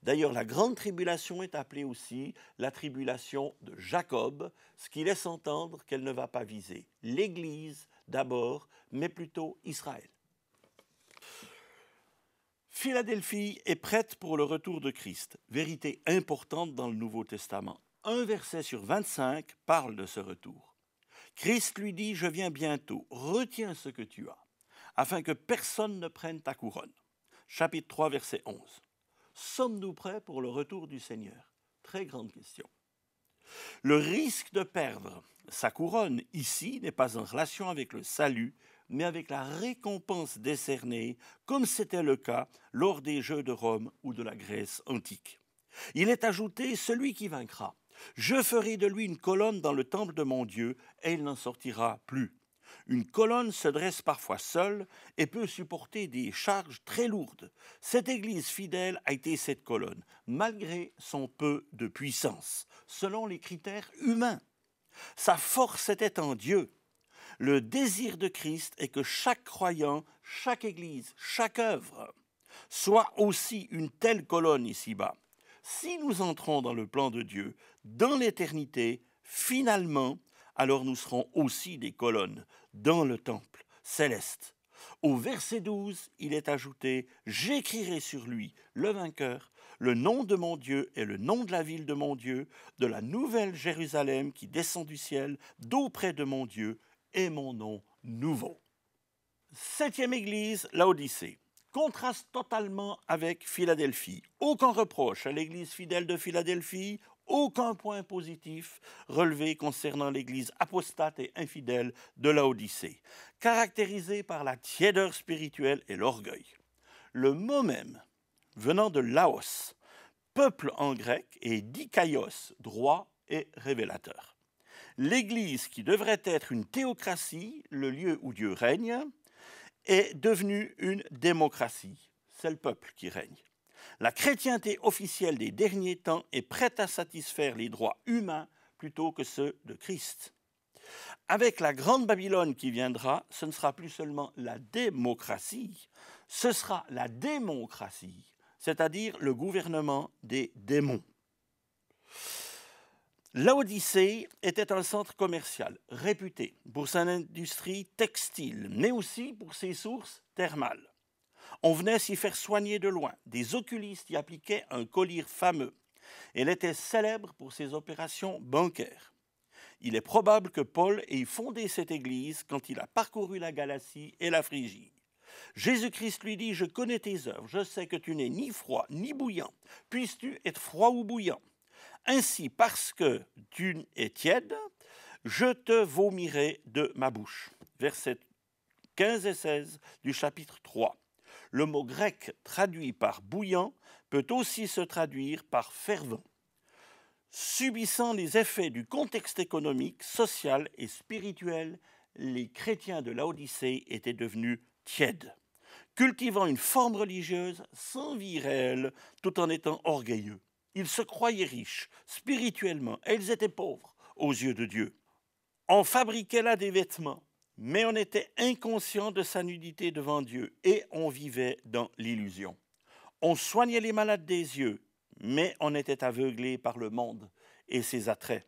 D'ailleurs, la grande tribulation est appelée aussi la tribulation de Jacob, ce qui laisse entendre qu'elle ne va pas viser l'Église d'abord, mais plutôt Israël. Philadelphie est prête pour le retour de Christ, vérité importante dans le Nouveau Testament. Un verset sur 25 parle de ce retour. Christ lui dit « Je viens bientôt, retiens ce que tu as, afin que personne ne prenne ta couronne. » Chapitre 3, verset 11. Sommes-nous prêts pour le retour du Seigneur? Très grande question. Le risque de perdre sa couronne ici n'est pas en relation avec le salut, mais avec la récompense décernée, comme c'était le cas lors des Jeux de Rome ou de la Grèce antique. Il est ajouté « Celui qui vaincra, je ferai de lui une colonne dans le temple de mon Dieu, et il n'en sortira plus. » Une colonne se dresse parfois seule et peut supporter des charges très lourdes. Cette Église fidèle a été cette colonne, malgré son peu de puissance, selon les critères humains. Sa force était en Dieu. Le désir de Christ est que chaque croyant, chaque Église, chaque œuvre soit aussi une telle colonne ici-bas. Si nous entrons dans le plan de Dieu, dans l'éternité, finalement, alors nous serons aussi des colonnes dans le temple céleste. Au verset 12, il est ajouté « J'écrirai sur lui, le vainqueur, le nom de mon Dieu et le nom de la ville de mon Dieu, de la nouvelle Jérusalem qui descend du ciel, d'auprès de mon Dieu, et mon nom nouveau. » Septième église, Laodicée. Contraste totalement avec Philadelphie. Aucun reproche à l'église fidèle de Philadelphie, aucun point positif relevé concernant l'église apostate et infidèle de Laodicée, caractérisée par la tiédeur spirituelle et l'orgueil. Le mot même, venant de Laos, peuple en grec, et dikaios, droit et révélateur. L'Église, qui devrait être une théocratie, le lieu où Dieu règne, est devenue une démocratie. C'est le peuple qui règne. La chrétienté officielle des derniers temps est prête à satisfaire les droits humains plutôt que ceux de Christ. Avec la grande Babylone qui viendra, ce ne sera plus seulement la démocratie, ce sera la démoncratie, c'est-à-dire le gouvernement des démons. Laodicée était un centre commercial réputé pour son industrie textile, mais aussi pour ses sources thermales. On venait s'y faire soigner de loin. Des oculistes y appliquaient un collyre fameux. Elle était célèbre pour ses opérations bancaires. Il est probable que Paul ait fondé cette église quand il a parcouru la Galatie et la Phrygie. Jésus-Christ lui dit « Je connais tes œuvres, je sais que tu n'es ni froid ni bouillant. Puisses-tu être froid ou bouillant ? Ainsi, parce que tu es tiède, je te vomirai de ma bouche. » Versets 15 et 16 du chapitre 3. Le mot grec traduit par bouillant peut aussi se traduire par fervent. Subissant les effets du contexte économique, social et spirituel, les chrétiens de Laodicée étaient devenus tièdes, cultivant une forme religieuse sans vie réelle, tout en étant orgueilleux. Ils se croyaient riches spirituellement et ils étaient pauvres aux yeux de Dieu. On fabriquait là des vêtements, mais on était inconscient de sa nudité devant Dieu et on vivait dans l'illusion. On soignait les malades des yeux, mais on était aveuglé par le monde et ses attraits.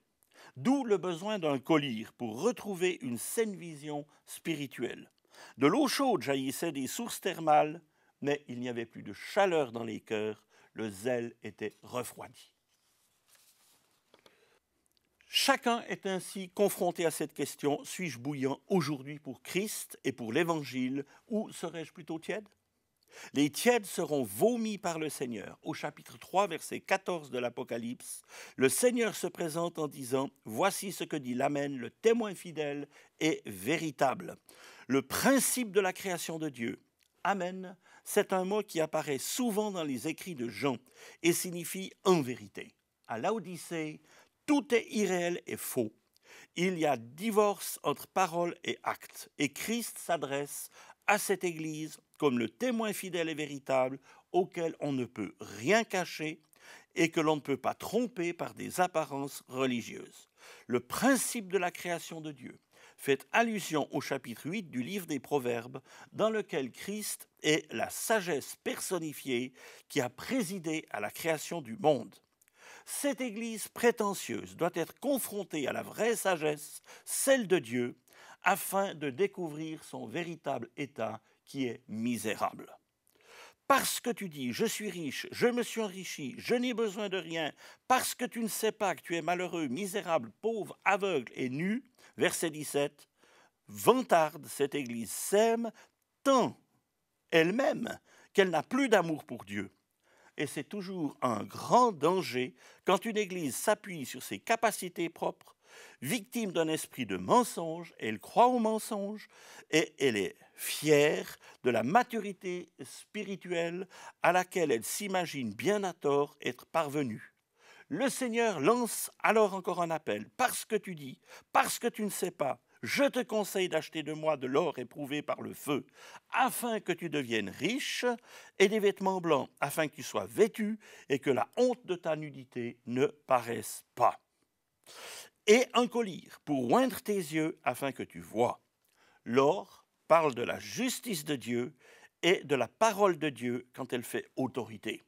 D'où le besoin d'un collyre pour retrouver une saine vision spirituelle. De l'eau chaude jaillissait des sources thermales, mais il n'y avait plus de chaleur dans les cœurs, le zèle était refroidi. Chacun est ainsi confronté à cette question, suis-je bouillant aujourd'hui pour Christ et pour l'Évangile, ou serais-je plutôt tiède? Les tièdes seront vomis par le Seigneur. Au chapitre 3, verset 14 de l'Apocalypse, le Seigneur se présente en disant « Voici ce que dit l'Amen, le témoin fidèle et véritable. » Le principe de la création de Dieu. Amen, c'est un mot qui apparaît souvent dans les écrits de Jean et signifie « en vérité ». À Laodicée, tout est irréel et faux. Il y a divorce entre parole et acte, et Christ s'adresse à cette Église comme le témoin fidèle et véritable auquel on ne peut rien cacher et que l'on ne peut pas tromper par des apparences religieuses. Le principe de la création de Dieu fait allusion au chapitre 8 du livre des Proverbes, dans lequel Christ est la sagesse personnifiée qui a présidé à la création du monde. Cette Église prétentieuse doit être confrontée à la vraie sagesse, celle de Dieu, afin de découvrir son véritable état qui est misérable. Parce que tu dis, je suis riche, je me suis enrichi, je n'ai besoin de rien, parce que tu ne sais pas que tu es malheureux, misérable, pauvre, aveugle et nu, verset 17, vantarde, cette Église s'aime tant elle-même qu'elle n'a plus d'amour pour Dieu. Et c'est toujours un grand danger quand une Église s'appuie sur ses capacités propres, victime d'un esprit de mensonge, elle croit au mensonge et elle est fière de la maturité spirituelle à laquelle elle s'imagine bien à tort être parvenue. Le Seigneur lance alors encore un appel, parce que tu dis, parce que tu ne sais pas, je te conseille d'acheter de moi de l'or éprouvé par le feu, afin que tu deviennes riche, et des vêtements blancs, afin que tu sois vêtu, et que la honte de ta nudité ne paraisse pas. Et un collyre pour oindre tes yeux, afin que tu vois. L'or parle de la justice de Dieu et de la parole de Dieu quand elle fait autorité.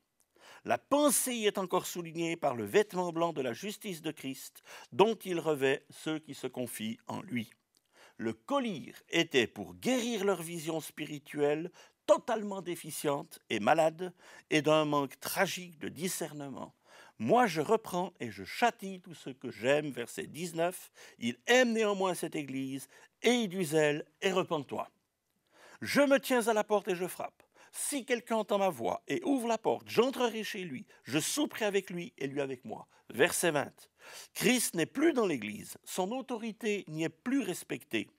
La pensée est encore soulignée par le vêtement blanc de la justice de Christ, dont il revêt ceux qui se confient en lui. Le collyre était pour guérir leur vision spirituelle totalement déficiente et malade et d'un manque tragique de discernement. Moi, je reprends et je châtie tout ce que j'aime, verset 19. Il aime néanmoins cette Église, aie du zèle et repens-toi. Je me tiens à la porte et je frappe. Si quelqu'un entend ma voix et ouvre la porte, j'entrerai chez lui, je souperai avec lui et lui avec moi. Verset 20. Christ n'est plus dans l'Église, son autorité n'y est plus respectée.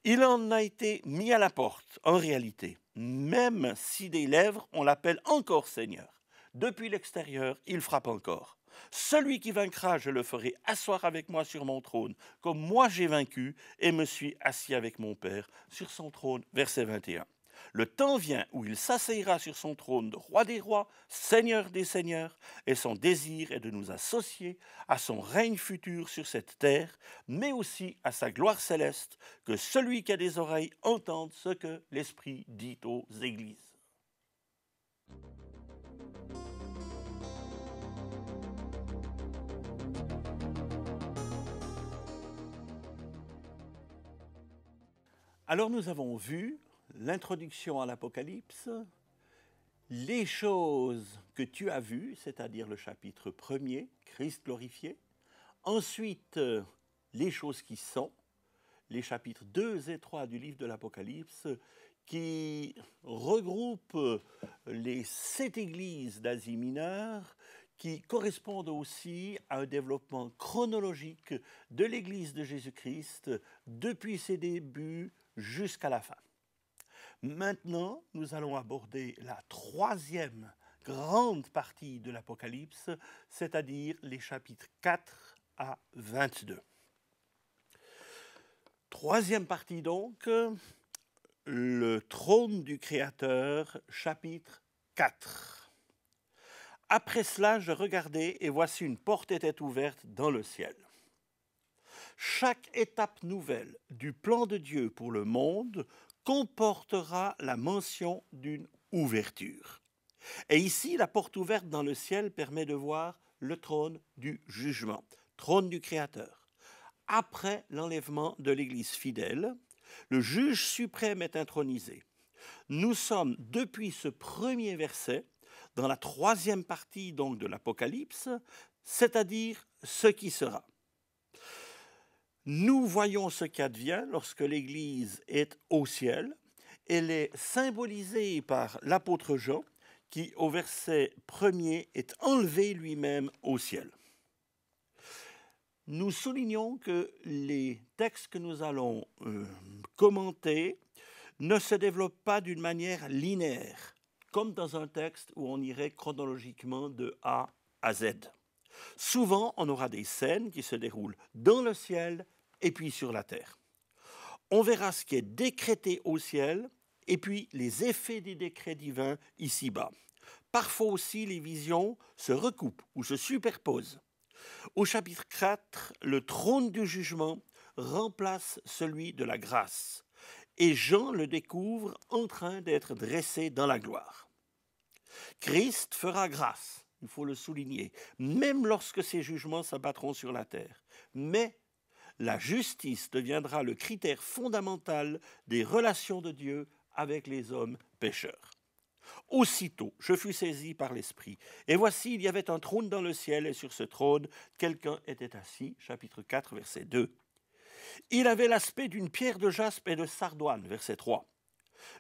Il en a été mis à la porte, en réalité, même si des lèvres, on l'appelle encore Seigneur. Depuis l'extérieur, il frappe encore. Celui qui vaincra, je le ferai asseoir avec moi sur mon trône, comme moi j'ai vaincu et me suis assis avec mon Père sur son trône. Verset 21. Le temps vient où il s'asseyra sur son trône de roi des rois, seigneur des seigneurs, et son désir est de nous associer à son règne futur sur cette terre, mais aussi à sa gloire céleste, que celui qui a des oreilles entende ce que l'Esprit dit aux églises. Alors nous avons vu l'introduction à l'Apocalypse, les choses que tu as vues, c'est-à-dire le chapitre 1er, Christ glorifié. Ensuite, les choses qui sont, les chapitres 2 et 3 du livre de l'Apocalypse, qui regroupent les 7 églises d'Asie mineure, qui correspondent aussi à un développement chronologique de l'Église de Jésus-Christ depuis ses débuts jusqu'à la fin. Maintenant, nous allons aborder la 3e grande partie de l'Apocalypse, c'est-à-dire les chapitres 4 à 22. Troisième partie donc, le trône du Créateur, chapitre 4. Après cela, je regardai et voici une porte était ouverte dans le ciel. Chaque étape nouvelle du plan de Dieu pour le monde comportera la mention d'une ouverture. Et ici, la porte ouverte dans le ciel permet de voir le trône du jugement, trône du Créateur. Après l'enlèvement de l'Église fidèle, le juge suprême est intronisé. Nous sommes, depuis ce premier verset, dans la troisième partie donc de l'Apocalypse, c'est-à-dire ce qui sera. Nous voyons ce qui advient lorsque l'Église est au ciel. Elle est symbolisée par l'apôtre Jean, qui au verset 1er est enlevé lui-même au ciel. Nous soulignons que les textes que nous allons commenter ne se développent pas d'une manière linéaire, comme dans un texte où on irait chronologiquement de A à Z. Souvent, on aura des scènes qui se déroulent dans le ciel et puis sur la terre. On verra ce qui est décrété au ciel et puis les effets des décrets divins ici-bas. Parfois aussi, les visions se recoupent ou se superposent. Au chapitre 4, le trône du jugement remplace celui de la grâce. Et Jean le découvre en train d'être dressé dans la gloire. Christ fera grâce, il faut le souligner, même lorsque ses jugements s'abattront sur la terre. Mais la justice deviendra le critère fondamental des relations de Dieu avec les hommes pécheurs. Aussitôt, je fus saisi par l'Esprit, et voici, il y avait un trône dans le ciel, et sur ce trône, quelqu'un était assis, chapitre 4, verset 2. Il avait l'aspect d'une pierre de jaspe et de sardoine, verset 3.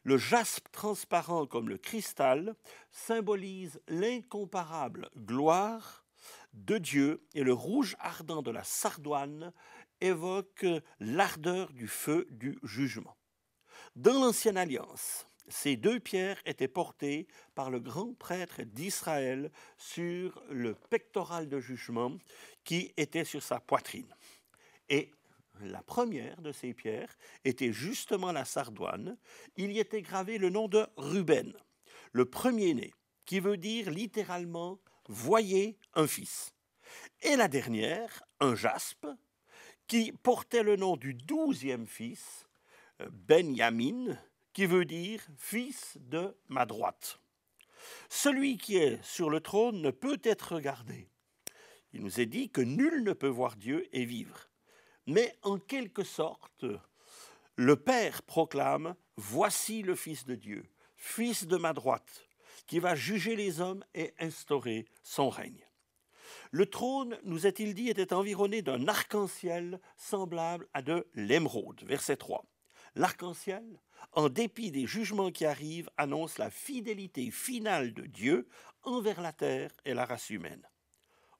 Le jaspe transparent comme le cristal symbolise l'incomparable gloire de Dieu, et le rouge ardent de la sardoine évoque l'ardeur du feu du jugement. Dans l'Ancienne Alliance, ces deux pierres étaient portées par le grand prêtre d'Israël sur le pectoral de jugement qui était sur sa poitrine. Et la première de ces pierres était justement la sardoine. Il y était gravé le nom de Ruben, le premier-né, qui veut dire littéralement « voyez un fils ». Et la dernière, un jaspe, qui portait le nom du 12e fils, Benjamin, qui veut dire « fils de ma droite ». Celui qui est sur le trône ne peut être regardé. Il nous est dit que nul ne peut voir Dieu et vivre. Mais en quelque sorte, le Père proclame « Voici le Fils de Dieu, Fils de ma droite, qui va juger les hommes et instaurer son règne. » Le trône, nous est-il dit, était environné d'un arc-en-ciel semblable à de l'émeraude. Verset 3. L'arc-en-ciel, en dépit des jugements qui arrivent, annonce la fidélité finale de Dieu envers la terre et la race humaine.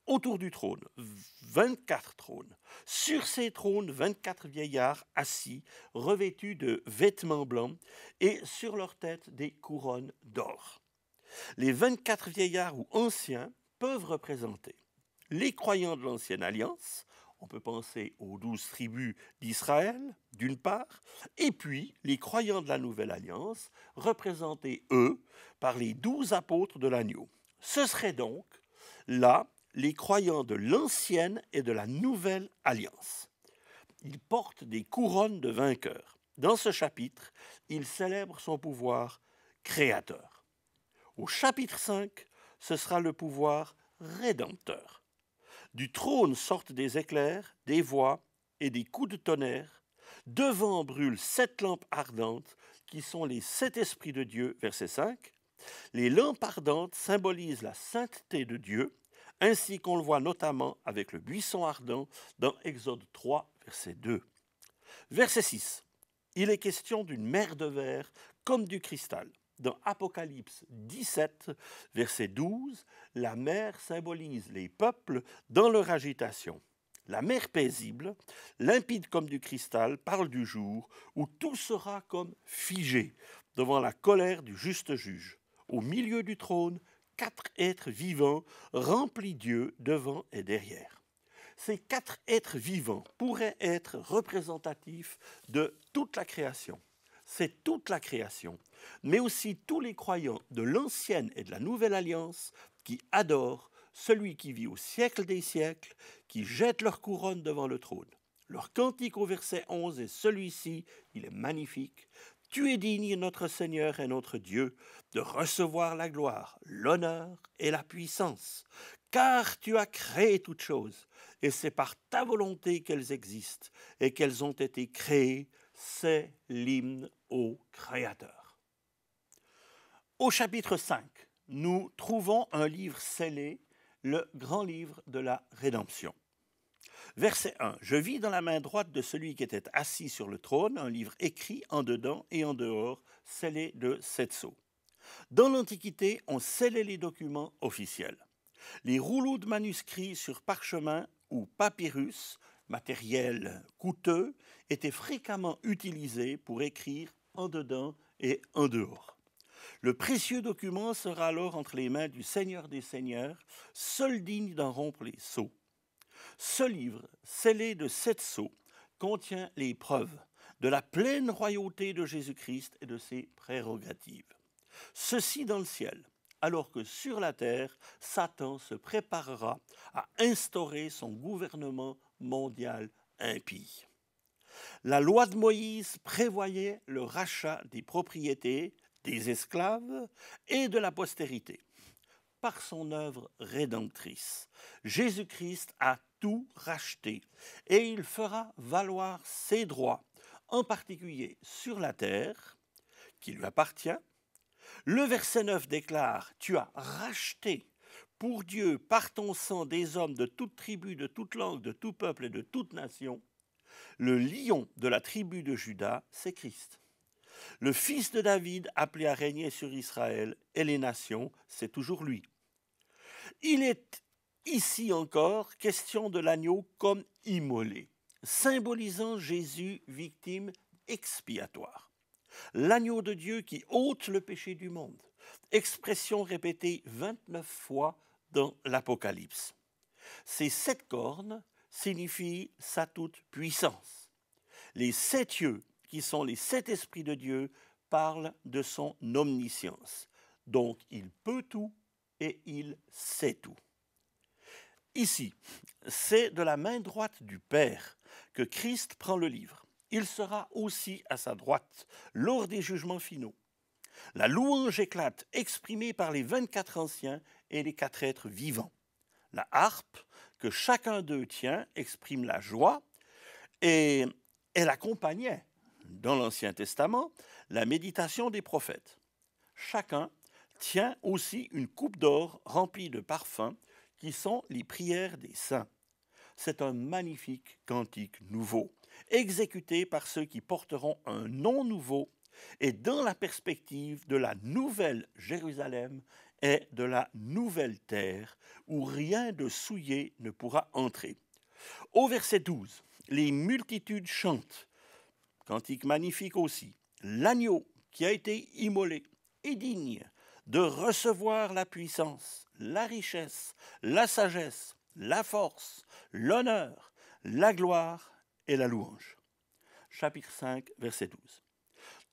Autour du trône, 24 trônes. Sur ces trônes, 24 vieillards assis, revêtus de vêtements blancs et sur leur tête des couronnes d'or. Les 24 vieillards ou anciens peuvent représenter les croyants de l'Ancienne Alliance, on peut penser aux 12 tribus d'Israël, d'une part, et puis les croyants de la Nouvelle Alliance, représentés, eux, par les 12 apôtres de l'agneau. Ce serait donc, là, les croyants de l'Ancienne et de la Nouvelle Alliance. Ils portent des couronnes de vainqueurs. Dans ce chapitre, ils célèbrent son pouvoir créateur. Au chapitre 5, ce sera le pouvoir rédempteur. Du trône sortent des éclairs, des voix et des coups de tonnerre. Devant brûlent 7 lampes ardentes qui sont les 7 esprits de Dieu, verset 5. Les lampes ardentes symbolisent la sainteté de Dieu, ainsi qu'on le voit notamment avec le buisson ardent dans Exode 3, verset 2. Verset 6. Il est question d'une mer de verre comme du cristal. Dans Apocalypse 17, verset 12, la mer symbolise les peuples dans leur agitation. La mer paisible, limpide comme du cristal, parle du jour où tout sera comme figé devant la colère du juste juge. Au milieu du trône, 4 êtres vivants remplis Dieu devant et derrière. Ces 4 êtres vivants pourraient être représentatifs de toute la création. C'est toute la création, mais aussi tous les croyants de l'Ancienne et de la Nouvelle Alliance qui adorent celui qui vit au siècle des siècles, qui jette leur couronne devant le trône. Leur cantique au verset 11 est celui-ci, il est magnifique. Tu es digne, notre Seigneur et notre Dieu, de recevoir la gloire, l'honneur et la puissance, car tu as créé toutes choses, et c'est par ta volonté qu'elles existent et qu'elles ont été créées. C'est l'hymne au Créateur. Au chapitre 5, nous trouvons un livre scellé, le grand livre de la rédemption. Verset 1. Je vis dans la main droite de celui qui était assis sur le trône un livre écrit en dedans et en dehors, scellé de 7 sceaux. Dans l'Antiquité, on scellait les documents officiels. Les rouleaux de manuscrits sur parchemin ou papyrus, matériel coûteux, étaient fréquemment utilisés pour écrire en dedans et en dehors. Le précieux document sera alors entre les mains du Seigneur des Seigneurs, seul digne d'en rompre les sceaux. Ce livre, scellé de 7 sceaux, contient les preuves de la pleine royauté de Jésus-Christ et de ses prérogatives. Ceci dans le ciel, alors que sur la terre, Satan se préparera à instaurer son gouvernement mondial impie. La loi de Moïse prévoyait le rachat des propriétés, des esclaves et de la postérité. Par son œuvre rédemptrice, Jésus-Christ a tout racheté et il fera valoir ses droits, en particulier sur la terre, qui lui appartient. Le verset 9 déclare « Tu as racheté pour Dieu par ton sang des hommes de toute tribu, de toute langue, de tout peuple et de toute nation. » Le lion de la tribu de Juda, c'est Christ. Le fils de David, appelé à régner sur Israël et les nations, c'est toujours lui. Il est ici encore question de l'agneau comme immolé, symbolisant Jésus, victime expiatoire. L'agneau de Dieu qui ôte le péché du monde, expression répétée 29 fois dans l'Apocalypse. Ces 7 cornes signifient sa toute puissance. Les 7 yeux, qui sont les 7 esprits de Dieu, parlent de son omniscience. Donc il peut tout et il sait tout. Ici, c'est de la main droite du Père que Christ prend le livre. Il sera aussi à sa droite lors des jugements finaux. La louange éclate, exprimée par les 24 anciens et les 4 êtres vivants. La harpe que chacun d'eux tient exprime la joie et elle accompagnait, dans l'Ancien Testament, la méditation des prophètes. Chacun tient aussi une coupe d'or remplie de parfums qui sont les prières des saints. C'est un magnifique cantique nouveau, exécuté par ceux qui porteront un nom nouveau et dans la perspective de la nouvelle Jérusalem et de la nouvelle terre où rien de souillé ne pourra entrer. Au verset 12, les multitudes chantent, cantique magnifique aussi, l'agneau qui a été immolé est digne de recevoir la puissance, la richesse, la sagesse, la force, l'honneur, la gloire et la louange. Chapitre 5, verset 12.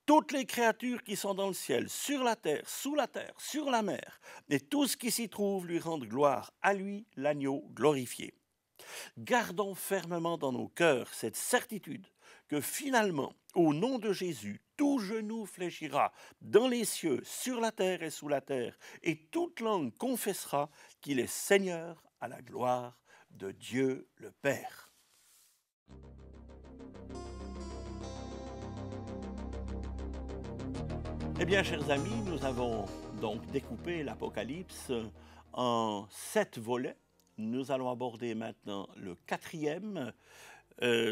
Toutes les créatures qui sont dans le ciel, sur la terre, sur la mer, et tout ce qui s'y trouve lui rendent gloire, à lui l'agneau glorifié. Gardons fermement dans nos cœurs cette certitude que finalement, au nom de Jésus, tout genou fléchira dans les cieux, sur la terre et sous la terre, et toute langue confessera qu'il est Seigneur à la gloire de Dieu le Père. Eh bien, chers amis, nous avons donc découpé l'Apocalypse en 7 volets. Nous allons aborder maintenant le 4e.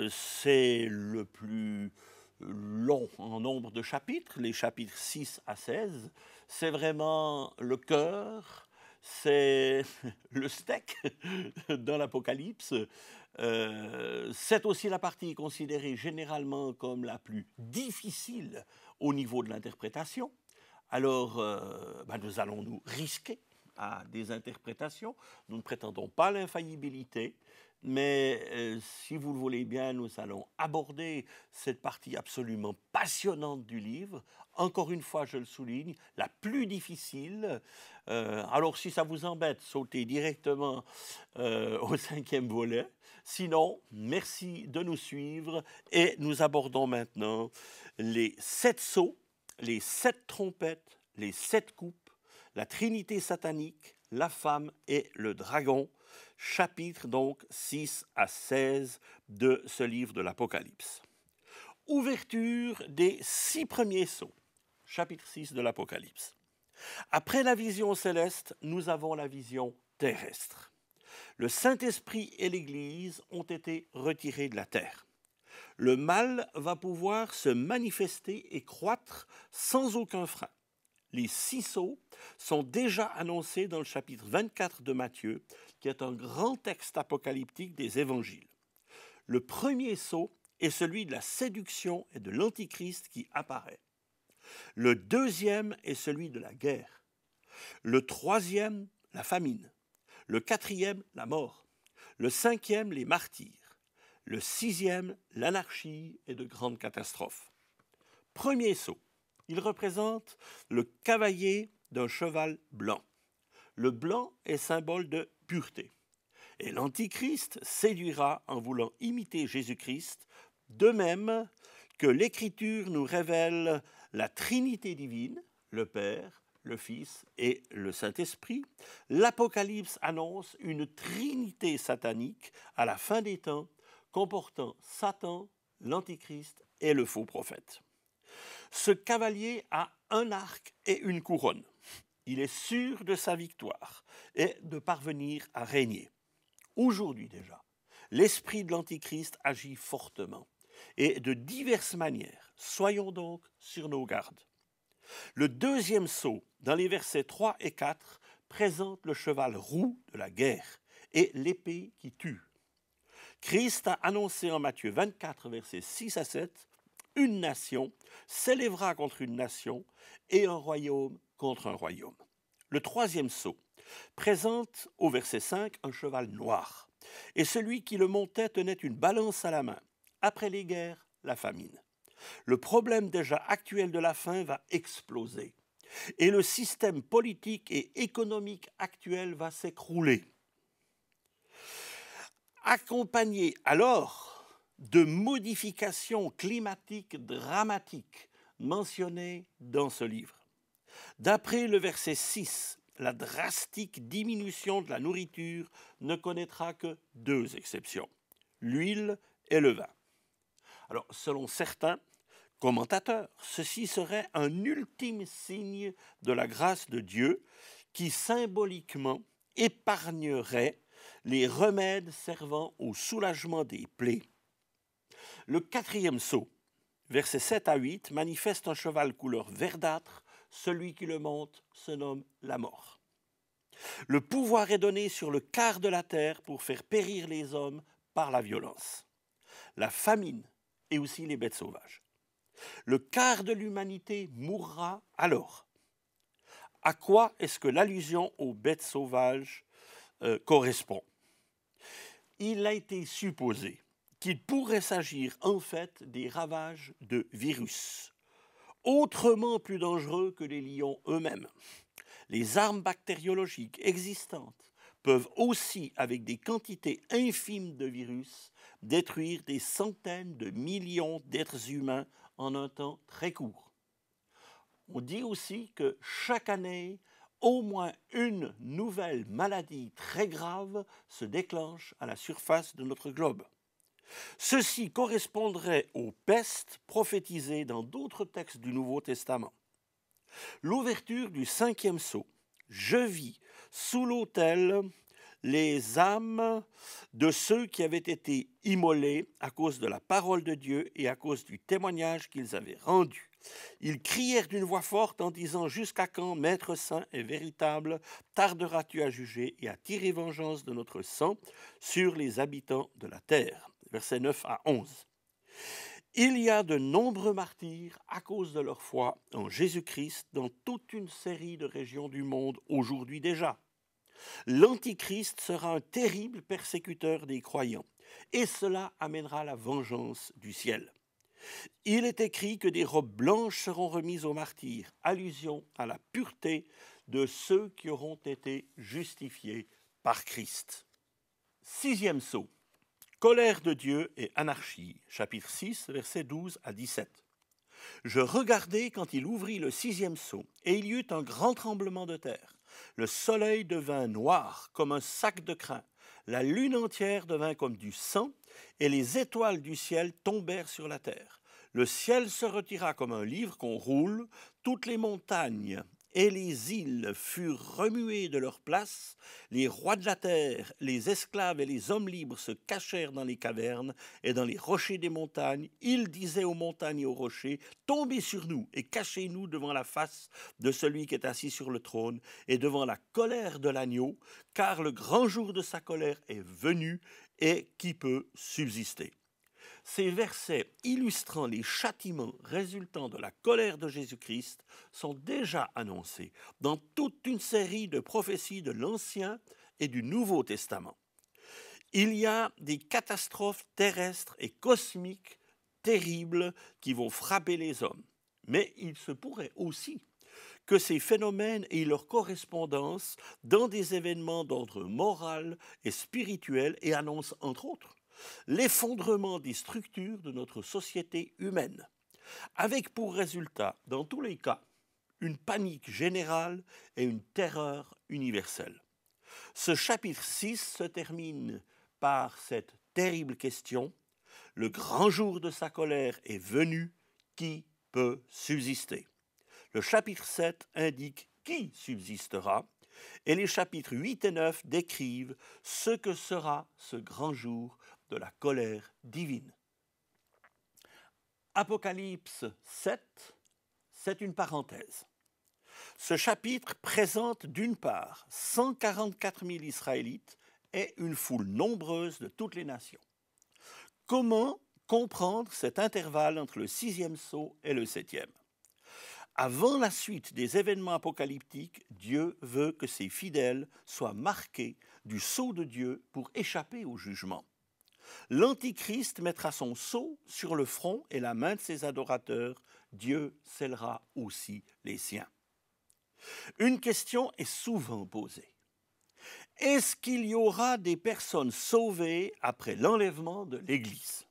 C'est le plus long en nombre de chapitres, les chapitres 6 à 16. C'est vraiment le cœur, c'est le steak dans l'Apocalypse. C'est aussi la partie considérée généralement comme la plus difficile au niveau de l'interprétation. Alors, nous allons nous risquer à des interprétations. Nous ne prétendons pas l'infaillibilité, mais si vous le voulez bien, nous allons aborder cette partie absolument passionnante du livre. Encore une fois, je le souligne, la plus difficile. Alors, si ça vous embête, sautez directement au 5e volet. Sinon, merci de nous suivre et nous abordons maintenant les 7 sceaux, les 7 trompettes, les 7 coupes, la Trinité satanique, la femme et le dragon, chapitres donc 6 à 16 de ce livre de l'Apocalypse. Ouverture des 6 premiers sceaux, chapitre 6 de l'Apocalypse. Après la vision céleste, nous avons la vision terrestre. Le Saint-Esprit et l'Église ont été retirés de la terre. Le mal va pouvoir se manifester et croître sans aucun frein. Les 6 sceaux sont déjà annoncés dans le chapitre 24 de Matthieu, qui est un grand texte apocalyptique des évangiles. Le premier sceau est celui de la séduction et de l'antichrist qui apparaît. Le deuxième est celui de la guerre. Le troisième, la famine. Le quatrième, la mort. Le cinquième, les martyrs. Le sixième, l'anarchie et de grandes catastrophes. Premier sceau, il représente le cavalier d'un cheval blanc. Le blanc est symbole de pureté. Et l'Antichrist séduira en voulant imiter Jésus-Christ, de même que l'Écriture nous révèle la Trinité divine, le Père, le Fils et le Saint-Esprit. L'Apocalypse annonce une Trinité satanique à la fin des temps, comportant Satan, l'Antichrist et le faux prophète. Ce cavalier a un arc et une couronne. Il est sûr de sa victoire et de parvenir à régner. Aujourd'hui déjà, l'esprit de l'Antichrist agit fortement et de diverses manières. Soyons donc sur nos gardes. Le deuxième sceau, dans les versets 3 et 4, présente le cheval roux de la guerre et l'épée qui tue. Christ a annoncé en Matthieu 24, versets 6 à 7, « Une nation s'élèvera contre une nation et un royaume contre un royaume. » Le troisième sceau présente au verset 5 un cheval noir, et celui qui le montait tenait une balance à la main. Après les guerres, la famine. Le problème déjà actuel de la faim va exploser, et le système politique et économique actuel va s'écrouler. Accompagné alors de modifications climatiques dramatiques mentionnées dans ce livre. D'après le verset 6, la drastique diminution de la nourriture ne connaîtra que 2 exceptions, l'huile et le vin. Alors, selon certains commentateurs, ceci serait un ultime signe de la grâce de Dieu qui symboliquement épargnerait les remèdes servant au soulagement des plaies. Le quatrième sceau, versets 7 à 8, manifeste un cheval couleur verdâtre. Celui qui le monte se nomme la mort. Le pouvoir est donné sur le quart de la terre pour faire périr les hommes par la violence, la famine et aussi les bêtes sauvages. Le quart de l'humanité mourra alors. À quoi est-ce que l'allusion aux bêtes sauvages correspond? Il a été supposé qu'il pourrait s'agir en fait des ravages de virus, autrement plus dangereux que les lions eux-mêmes. Les armes bactériologiques existantes peuvent aussi, avec des quantités infimes de virus, détruire des centaines de millions d'êtres humains en un temps très court. On dit aussi que chaque année, au moins une nouvelle maladie très grave se déclenche à la surface de notre globe. Ceci correspondrait aux pestes prophétisées dans d'autres textes du Nouveau Testament. L'ouverture du 5e sceau. Je vis sous l'autel les âmes de ceux qui avaient été immolés à cause de la parole de Dieu et à cause du témoignage qu'ils avaient rendu. Ils crièrent d'une voix forte en disant « Jusqu'à quand, Maître saint et véritable, tarderas-tu à juger et à tirer vengeance de notre sang sur les habitants de la terre ?» Versets 9 à 11. Il y a de nombreux martyrs à cause de leur foi en Jésus-Christ dans toute une série de régions du monde aujourd'hui déjà. L'Antichrist sera un terrible persécuteur des croyants, et cela amènera la vengeance du ciel. Il est écrit que des robes blanches seront remises aux martyrs, allusion à la pureté de ceux qui auront été justifiés par Christ. Sixième sceau, colère de Dieu et anarchie, chapitre 6, versets 12 à 17. Je regardai quand il ouvrit le sixième sceau, et il y eut un grand tremblement de terre. Le soleil devint noir comme un sac de crin, la lune entière devint comme du sang, et les étoiles du ciel tombèrent sur la terre. Le ciel se retira comme un livre qu'on roule, toutes les montagnes et les îles furent remuées de leur place, les rois de la terre, les esclaves et les hommes libres se cachèrent dans les cavernes et dans les rochers des montagnes. Ils disaient aux montagnes et aux rochers, tombez sur nous et cachez-nous devant la face de celui qui est assis sur le trône et devant la colère de l'agneau, car le grand jour de sa colère est venu et qui peut subsister. Ces versets illustrant les châtiments résultant de la colère de Jésus-Christ sont déjà annoncés dans toute une série de prophéties de l'Ancien et du Nouveau Testament. Il y a des catastrophes terrestres et cosmiques terribles qui vont frapper les hommes. Mais il se pourrait aussi que ces phénomènes aient leur correspondance dans des événements d'ordre moral et spirituel et annoncent, entre autres, l'effondrement des structures de notre société humaine, avec pour résultat, dans tous les cas, une panique générale et une terreur universelle. Ce chapitre 6 se termine par cette terrible question, le grand jour de sa colère est venu, qui peut subsister? Le chapitre 7 indique qui subsistera, et les chapitres 8 et 9 décrivent ce que sera ce grand jour de la colère divine. Apocalypse 7, c'est une parenthèse. Ce chapitre présente d'une part 144 000 Israélites et une foule nombreuse de toutes les nations. Comment comprendre cet intervalle entre le sixième sceau et le septième? Avant la suite des événements apocalyptiques, Dieu veut que ses fidèles soient marqués du sceau de Dieu pour échapper au jugement. L'Antichrist mettra son sceau sur le front et la main de ses adorateurs. Dieu scellera aussi les siens. Une question est souvent posée. Est-ce qu'il y aura des personnes sauvées après l'enlèvement de l'Église?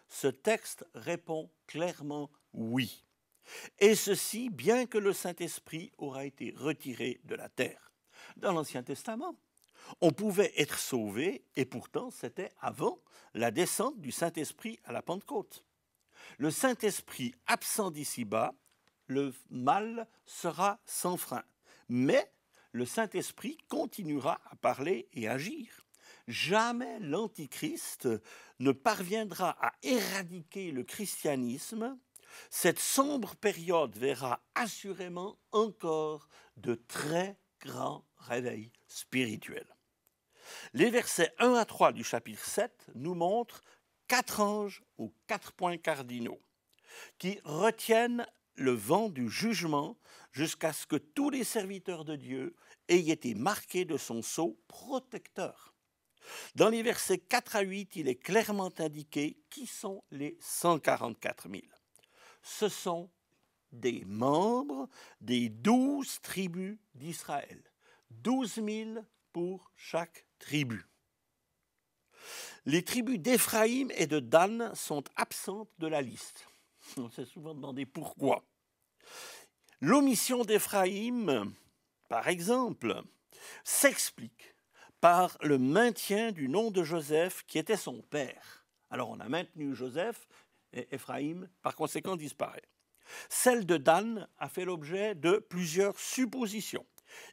Ce texte répond clairement oui. Et ceci, bien que le Saint-Esprit aura été retiré de la terre. Dans l'Ancien Testament, on pouvait être sauvé, et pourtant c'était avant la descente du Saint-Esprit à la Pentecôte. Le Saint-Esprit absent d'ici-bas, le mal sera sans frein. Mais le Saint-Esprit continuera à parler et agir. Jamais l'Antichrist ne parviendra à éradiquer le christianisme. Cette sombre période verra assurément encore de très grands réveils spirituels. Les versets 1 à 3 du chapitre 7 nous montrent 4 anges aux 4 points cardinaux qui retiennent le vent du jugement jusqu'à ce que tous les serviteurs de Dieu aient été marqués de son sceau protecteur. Dans les versets 4 à 8, il est clairement indiqué qui sont les 144 000. Ce sont des membres des 12 tribus d'Israël. 12 000 pour chaque tribu. Les tribus d'Éphraïm et de Dan sont absentes de la liste. On s'est souvent demandé pourquoi. L'omission d'Éphraïm, par exemple, s'explique par le maintien du nom de Joseph qui était son père. Alors on a maintenu Joseph et Éphraïm, par conséquent, disparaît. Celle de Dan a fait l'objet de plusieurs suppositions,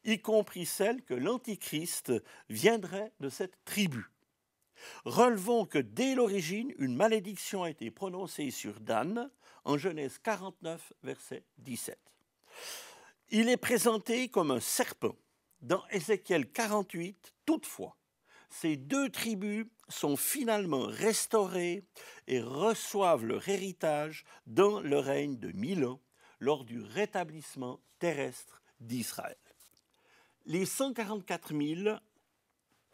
y compris celle que l'Antichrist viendrait de cette tribu. Relevons que dès l'origine, une malédiction a été prononcée sur Dan en Genèse 49, verset 17. Il est présenté comme un serpent dans Ézéchiel 48, toutefois. Ces deux tribus sont finalement restaurées et reçoivent leur héritage dans le règne de 1000 ans lors du rétablissement terrestre d'Israël. Les 144 000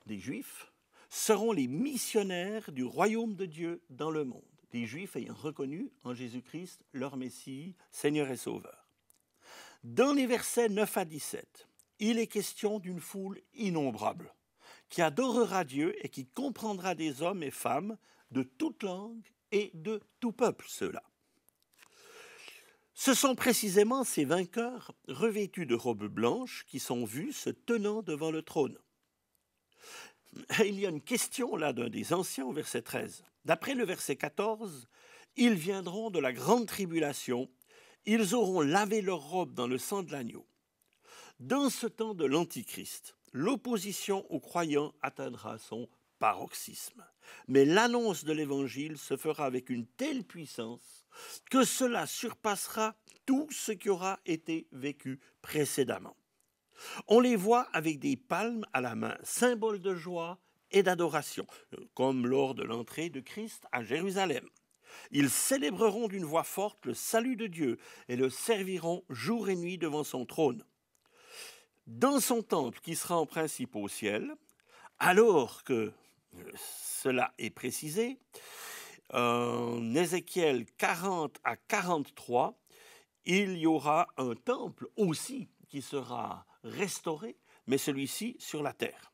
des Juifs seront les missionnaires du royaume de Dieu dans le monde, des Juifs ayant reconnu en Jésus-Christ leur Messie, Seigneur et Sauveur. Dans les versets 9 à 17, il est question d'une foule innombrable qui adorera Dieu et qui comprendra des hommes et femmes de toute langue et de tout peuple, ceux-là. Ce sont précisément ces vainqueurs revêtus de robes blanches qui sont vus se tenant devant le trône. Il y a une question là d'un des anciens au verset 13. D'après le verset 14, ils viendront de la grande tribulation, ils auront lavé leurs robes dans le sang de l'agneau. Dans ce temps de l'Antichrist, l'opposition aux croyants atteindra son paroxysme. Mais l'annonce de l'Évangile se fera avec une telle puissance que cela surpassera tout ce qui aura été vécu précédemment. On les voit avec des palmes à la main, symbole de joie et d'adoration, comme lors de l'entrée de Christ à Jérusalem. Ils célébreront d'une voix forte le salut de Dieu et le serviront jour et nuit devant son trône. Dans son temple qui sera en principe au ciel, alors que cela est précisé, en Ézéchiel 40 à 43, il y aura un temple aussi qui sera restauré, mais celui-ci sur la terre.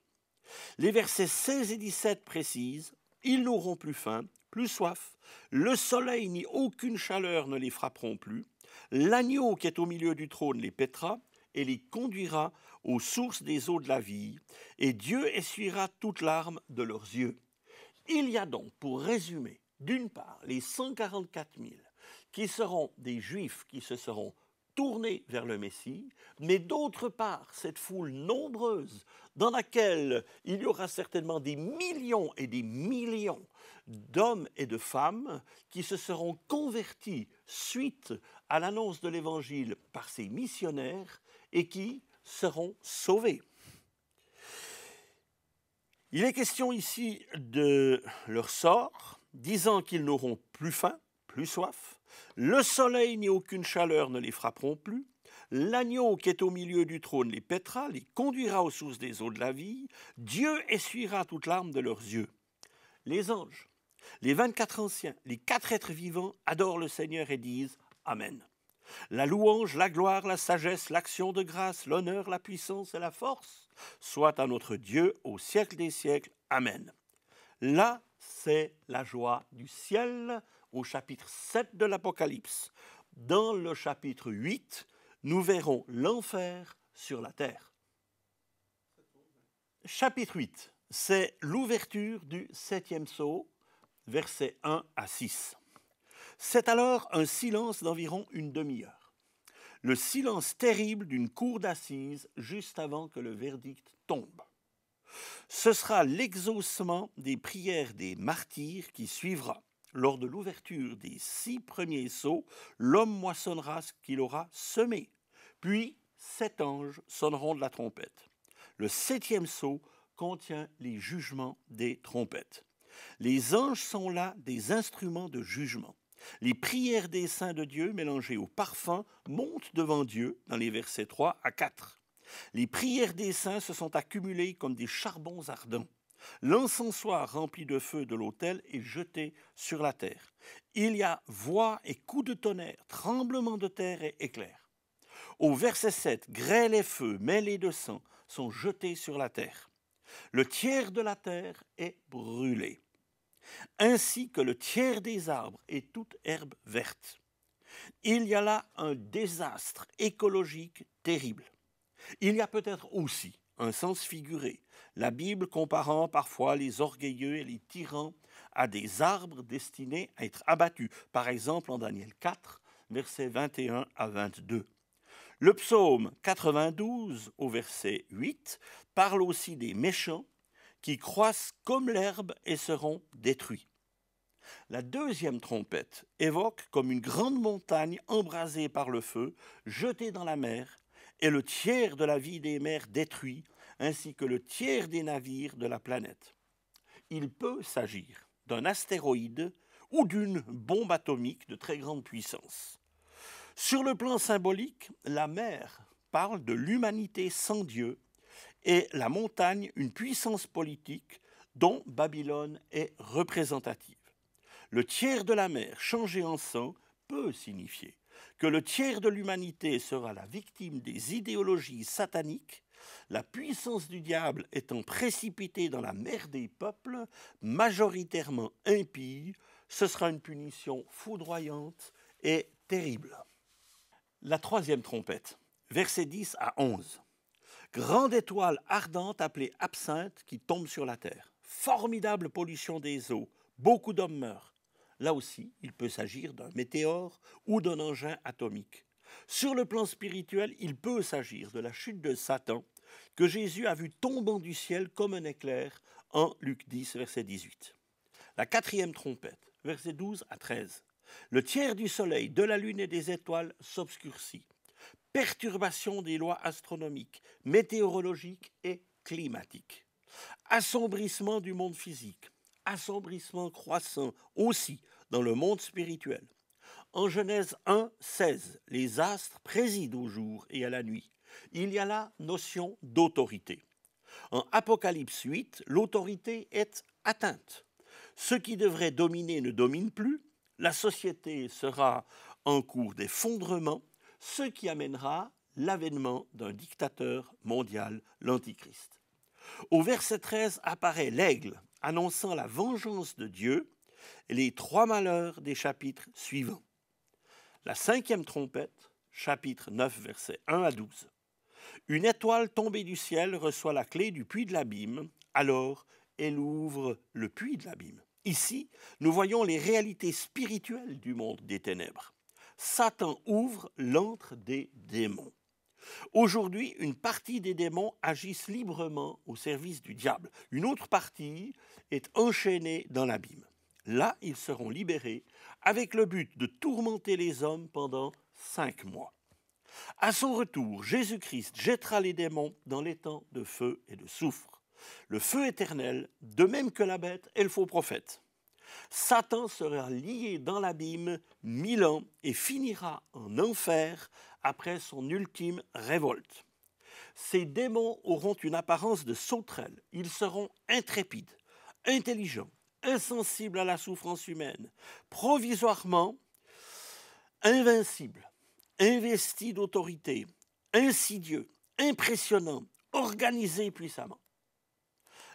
Les versets 16 et 17 précisent « Ils n'auront plus faim, plus soif, le soleil ni aucune chaleur ne les frapperont plus, l'agneau qui est au milieu du trône les paîtra et les conduira aux sources des eaux de la vie, et Dieu essuiera toute larme de leurs yeux. » Il y a donc, pour résumer, d'une part, les 144 000 qui seront des Juifs qui se seront tournés vers le Messie, mais d'autre part, cette foule nombreuse dans laquelle il y aura certainement des millions et des millions d'hommes et de femmes qui se seront convertis suite à l'annonce de l'Évangile par ces missionnaires et qui seront sauvés. Il est question ici de leur sort, disant qu'ils n'auront plus faim, plus soif, le soleil ni aucune chaleur ne les frapperont plus, l'agneau qui est au milieu du trône les paîtra, les conduira aux sources des eaux de la vie, Dieu essuiera toute larme de leurs yeux. Les anges, les 24 anciens, les 4 êtres vivants adorent le Seigneur et disent Amen. La louange, la gloire, la sagesse, l'action de grâce, l'honneur, la puissance et la force soit à notre Dieu au siècle des siècles. Amen. Là, c'est la joie du ciel au chapitre 7 de l'Apocalypse. Dans le chapitre 8, nous verrons l'enfer sur la terre. Chapitre 8, c'est l'ouverture du 7e sceau, versets 1 à 6. C'est alors un silence d'environ une demi-heure. Le silence terrible d'une cour d'assises juste avant que le verdict tombe. Ce sera l'exaucement des prières des martyrs qui suivra. Lors de l'ouverture des 6 premiers sceaux, l'homme moissonnera ce qu'il aura semé. Puis 7 anges sonneront de la trompette. Le 7e sceau contient les jugements des trompettes. Les anges sont là des instruments de jugement. Les prières des saints de Dieu mélangées au parfum montent devant Dieu dans les versets 3 à 4. Les prières des saints se sont accumulées comme des charbons ardents. L'encensoir rempli de feu de l'autel est jeté sur la terre. Il y a voix et coups de tonnerre, tremblements de terre et éclairs. Au verset 7, grêle et feu mêlés de sang sont jetés sur la terre. Le tiers de la terre est brûlé, ainsi que le tiers des arbres et toute herbe verte. Il y a là un désastre écologique terrible. Il y a peut-être aussi un sens figuré, la Bible comparant parfois les orgueilleux et les tyrans à des arbres destinés à être abattus, par exemple en Daniel 4, versets 21 à 22. Le psaume 92, au verset 8, parle aussi des méchants qui croissent comme l'herbe et seront détruits. La deuxième trompette évoque comme une grande montagne embrasée par le feu, jetée dans la mer, et le tiers de la vie des mers détruit, ainsi que le tiers des navires de la planète. Il peut s'agir d'un astéroïde ou d'une bombe atomique de très grande puissance. Sur le plan symbolique, la mer parle de l'humanité sans Dieu et la montagne une puissance politique dont Babylone est représentative. Le tiers de la mer changé en sang peut signifier que le tiers de l'humanité sera la victime des idéologies sataniques, la puissance du diable étant précipitée dans la mer des peuples, majoritairement impies. Ce sera une punition foudroyante et terrible. La troisième trompette, versets 10 à 11. Grande étoile ardente appelée absinthe qui tombe sur la terre. Formidable pollution des eaux. Beaucoup d'hommes meurent. Là aussi, il peut s'agir d'un météore ou d'un engin atomique. Sur le plan spirituel, il peut s'agir de la chute de Satan que Jésus a vu tombant du ciel comme un éclair en Luc 10, verset 18. La quatrième trompette, versets 12 à 13. Le tiers du soleil, de la lune et des étoiles s'obscurcit. Perturbation des lois astronomiques, météorologiques et climatiques. Assombrissement du monde physique. Assombrissement croissant aussi dans le monde spirituel. En Genèse 1, 16, les astres président au jour et à la nuit. Il y a la notion d'autorité. En Apocalypse 8, l'autorité est atteinte. Ce qui devrait dominer ne domine plus. La société sera en cours d'effondrement, ce qui amènera l'avènement d'un dictateur mondial, l'Antichrist. Au verset 13 apparaît l'aigle, annonçant la vengeance de Dieu et les trois malheurs des chapitres suivants. La cinquième trompette, chapitre 9, versets 1 à 12. Une étoile tombée du ciel reçoit la clé du puits de l'abîme, alors elle ouvre le puits de l'abîme. Ici, nous voyons les réalités spirituelles du monde des ténèbres. Satan ouvre l'antre des démons. Aujourd'hui, une partie des démons agissent librement au service du diable. Une autre partie est enchaînée dans l'abîme. Là, ils seront libérés avec le but de tourmenter les hommes pendant 5 mois. À son retour, Jésus-Christ jettera les démons dans les temps de feu et de soufre. Le feu éternel, de même que la bête et le faux prophète. Satan sera lié dans l'abîme 1000 ans et finira en enfer après son ultime révolte. Ces démons auront une apparence de sauterelles. Ils seront intrépides, intelligents, insensibles à la souffrance humaine, provisoirement invincibles, investis d'autorité, insidieux, impressionnants, organisés puissamment.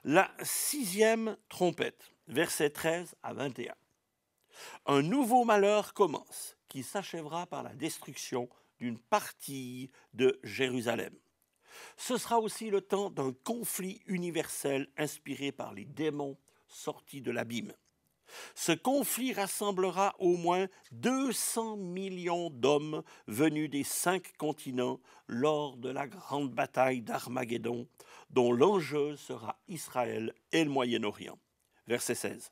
La sixième trompette, versets 13 à 21. Un nouveau malheur commence, qui s'achèvera par la destruction d'une partie de Jérusalem. Ce sera aussi le temps d'un conflit universel inspiré par les démons sortis de l'abîme. Ce conflit rassemblera au moins 200 millions d'hommes venus des 5 continents lors de la grande bataille d'Armageddon, dont l'enjeu sera Israël et le Moyen-Orient. Verset 16.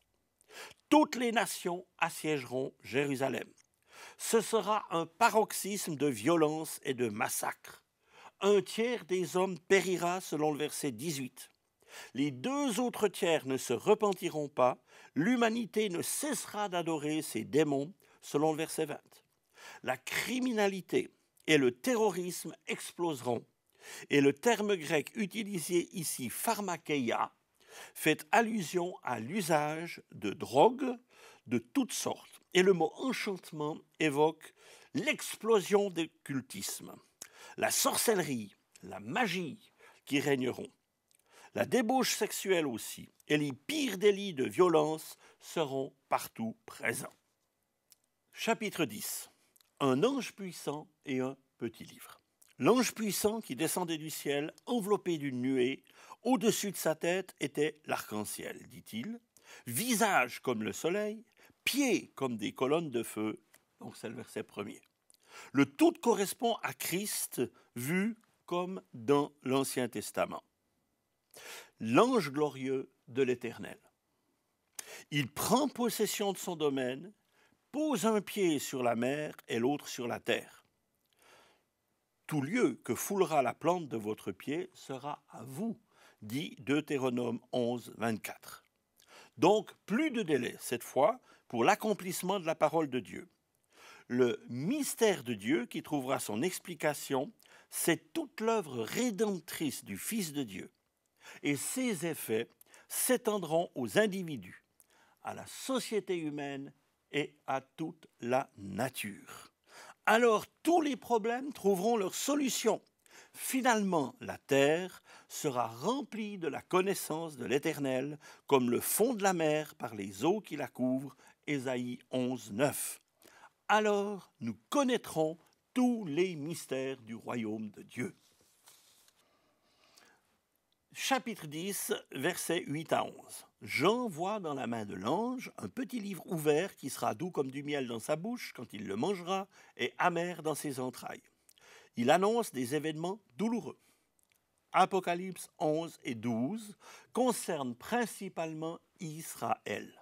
Toutes les nations assiégeront Jérusalem. Ce sera un paroxysme de violence et de massacre. Un tiers des hommes périra selon le verset 18. Les 2 autres tiers ne se repentiront pas. L'humanité ne cessera d'adorer ses démons selon le verset 20. La criminalité et le terrorisme exploseront. Et le terme grec utilisé ici, pharmakeia, fait allusion à l'usage de drogues de toutes sortes. Et le mot enchantement évoque l'explosion des cultismes, la sorcellerie, la magie qui régneront. La débauche sexuelle aussi et les pires délits de violence seront partout présents. Chapitre 10. Un ange puissant et un petit livre. L'ange puissant qui descendait du ciel, enveloppé d'une nuée, au-dessus de sa tête était l'arc-en-ciel, dit-il, visage comme le soleil, pieds comme des colonnes de feu. Donc c'est le verset 1er. Le tout correspond à Christ vu comme dans l'Ancien Testament. L'ange glorieux de l'Éternel. Il prend possession de son domaine, pose un pied sur la mer et l'autre sur la terre. Tout lieu que foulera la plante de votre pied sera à vous, dit Deutéronome 11, 24. Donc, plus de délai, cette fois, pour l'accomplissement de la parole de Dieu. Le mystère de Dieu qui trouvera son explication c'est toute l'œuvre rédemptrice du Fils de Dieu. Et ses effets s'étendront aux individus, à la société humaine et à toute la nature. Alors tous les problèmes trouveront leur solution. Finalement, la terre sera remplie de la connaissance de l'Éternel, comme le fond de la mer par les eaux qui la couvrent. Ésaïe 11, 9. Alors nous connaîtrons tous les mystères du royaume de Dieu. Chapitre 10, versets 8 à 11. Jean voit dans la main de l'ange un petit livre ouvert qui sera doux comme du miel dans sa bouche quand il le mangera et amer dans ses entrailles. Il annonce des événements douloureux. Apocalypse 11 et 12 concernent principalement Israël.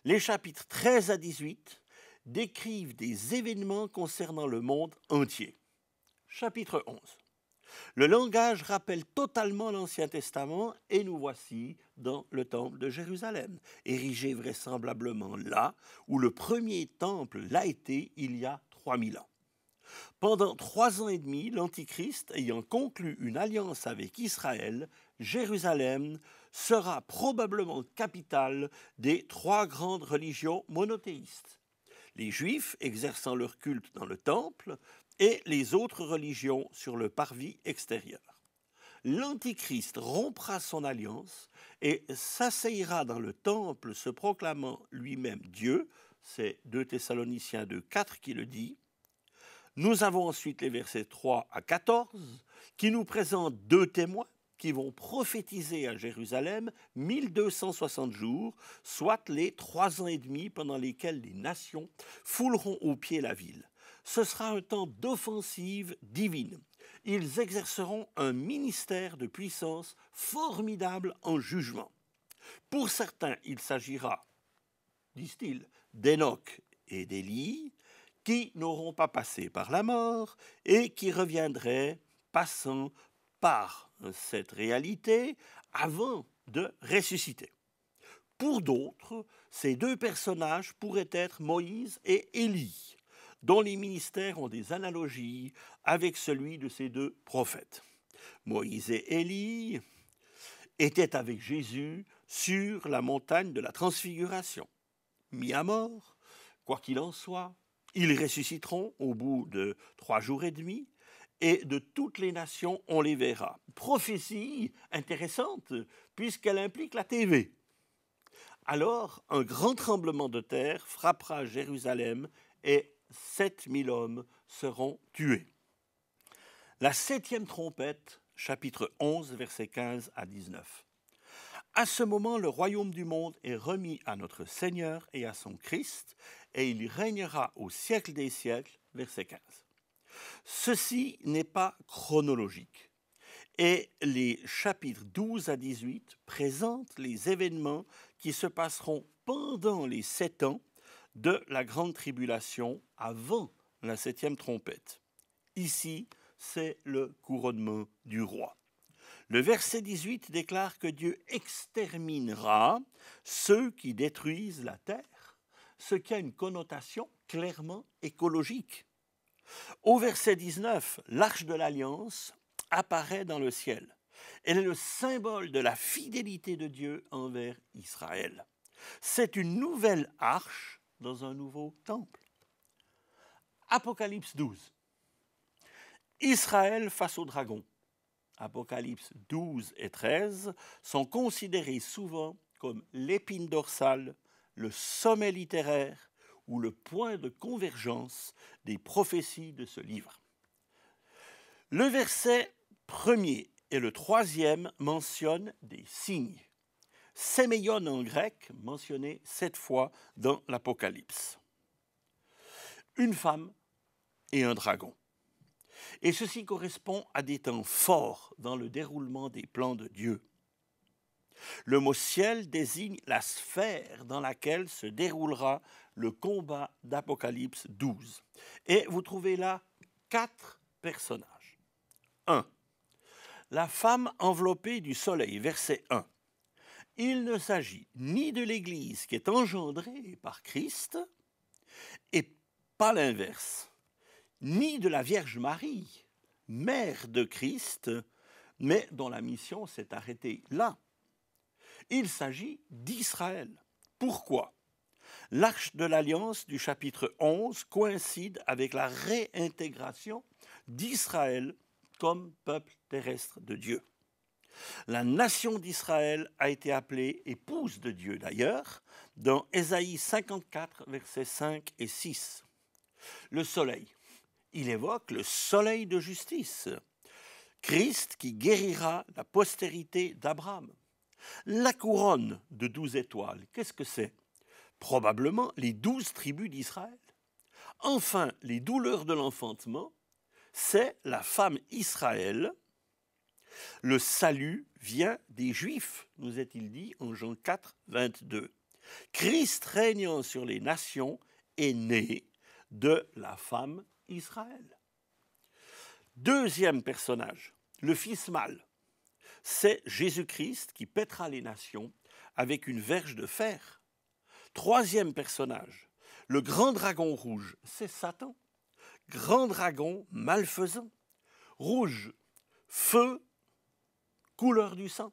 Les chapitres 13 à 18 décrivent des événements concernant le monde entier. Chapitre 11. Le langage rappelle totalement l'Ancien Testament et nous voici dans le temple de Jérusalem, érigé vraisemblablement là où le premier temple l'a été il y a 3000 ans. Pendant 3 ans et demi, l'Antichrist ayant conclu une alliance avec Israël, Jérusalem sera probablement capitale des 3 grandes religions monothéistes. Les Juifs exerçant leur culte dans le temple et les autres religions sur le parvis extérieur. L'Antichrist rompra son alliance et s'asseyra dans le temple se proclamant lui-même Dieu. C'est 2 Thessaloniciens 2,4 qui le dit. Nous avons ensuite les versets 3 à 14 qui nous présentent 2 témoins qui vont prophétiser à Jérusalem 1260 jours, soit les 3 ans et demi pendant lesquels les nations fouleront aux pieds la ville. Ce sera un temps d'offensive divine. Ils exerceront un ministère de puissance formidable en jugement. Pour certains, il s'agira, disent-ils, d'Enoch et d'Élie, qui n'auront pas passé par la mort et qui reviendraient passant par cette réalité avant de ressusciter. Pour d'autres, ces 2 personnages pourraient être Moïse et Élie, dont les ministères ont des analogies avec celui de ces 2 prophètes. Moïse et Élie étaient avec Jésus sur la montagne de la Transfiguration. Mis à mort, quoi qu'il en soit, ils ressusciteront au bout de 3 jours et demi, et de toutes les nations, on les verra. Prophétie intéressante, puisqu'elle implique la TV. Alors, un grand tremblement de terre frappera Jérusalem et 7000 hommes seront tués. La 7e trompette, chapitre 11, versets 15 à 19. À ce moment, le royaume du monde est remis à notre Seigneur et à son Christ, et il régnera au siècle des siècles, verset 15. Ceci n'est pas chronologique, et les chapitres 12 à 18 présentent les événements qui se passeront pendant les 7 ans de la grande tribulation avant la 7e trompette. Ici, c'est le couronnement du roi. Le verset 18 déclare que Dieu exterminera ceux qui détruisent la terre, ce qui a une connotation clairement écologique. Au verset 19, l'arche de l'Alliance apparaît dans le ciel. Elle est le symbole de la fidélité de Dieu envers Israël. C'est une nouvelle arche dans un nouveau temple. Apocalypse 12. Israël face au dragon. Apocalypse 12 et 13 sont considérés souvent comme l'épine dorsale, le sommet littéraire ou le point de convergence des prophéties de ce livre. Le verset 1er et le 3e mentionnent des signes. Séméion en grec, mentionné 7 fois dans l'Apocalypse. Une femme et un dragon. Et ceci correspond à des temps forts dans le déroulement des plans de Dieu. Le mot ciel désigne la sphère dans laquelle se déroulera le combat d'Apocalypse 12. Et vous trouvez là 4 personnages. 1. La femme enveloppée du soleil, verset 1. Il ne s'agit ni de l'Église qui est engendrée par Christ, et pas l'inverse, ni de la Vierge Marie, mère de Christ, mais dont la mission s'est arrêtée là. Il s'agit d'Israël. Pourquoi? L'Arche de l'Alliance du chapitre 11 coïncide avec la réintégration d'Israël comme peuple terrestre de Dieu. La nation d'Israël a été appelée épouse de Dieu d'ailleurs, dans Ésaïe 54, versets 5 et 6. Le soleil, il évoque le soleil de justice, Christ qui guérira la postérité d'Abraham. La couronne de 12 étoiles, qu'est-ce que c'est? Probablement les 12 tribus d'Israël. Enfin, les douleurs de l'enfantement, c'est la femme Israël. Le salut vient des Juifs, nous est-il dit en Jean 4, 22. Christ régnant sur les nations est né de la femme Israël. Deuxième personnage, le fils mâle, c'est Jésus-Christ qui pètera les nations avec une verge de fer. Troisième personnage, le grand dragon rouge, c'est Satan. Grand dragon malfaisant. Rouge, feu, couleur du sang.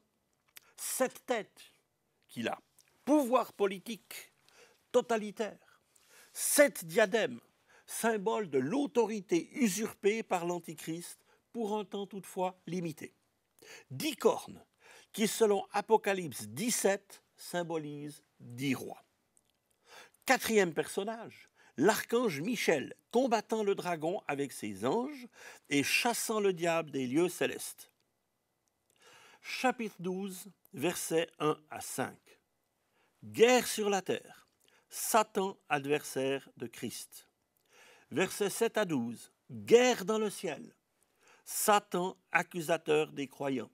7 têtes qu'il a. Pouvoir politique, totalitaire. 7 diadèmes, symbole de l'autorité usurpée par l'Antichrist pour un temps toutefois limité. 10 cornes, qui selon Apocalypse 17 symbolisent 10 rois. Quatrième personnage, l'archange Michel, combattant le dragon avec ses anges et chassant le diable des lieux célestes. Chapitre 12, versets 1 à 5. Guerre sur la terre, Satan adversaire de Christ. Versets 7 à 12, guerre dans le ciel, Satan accusateur des croyants.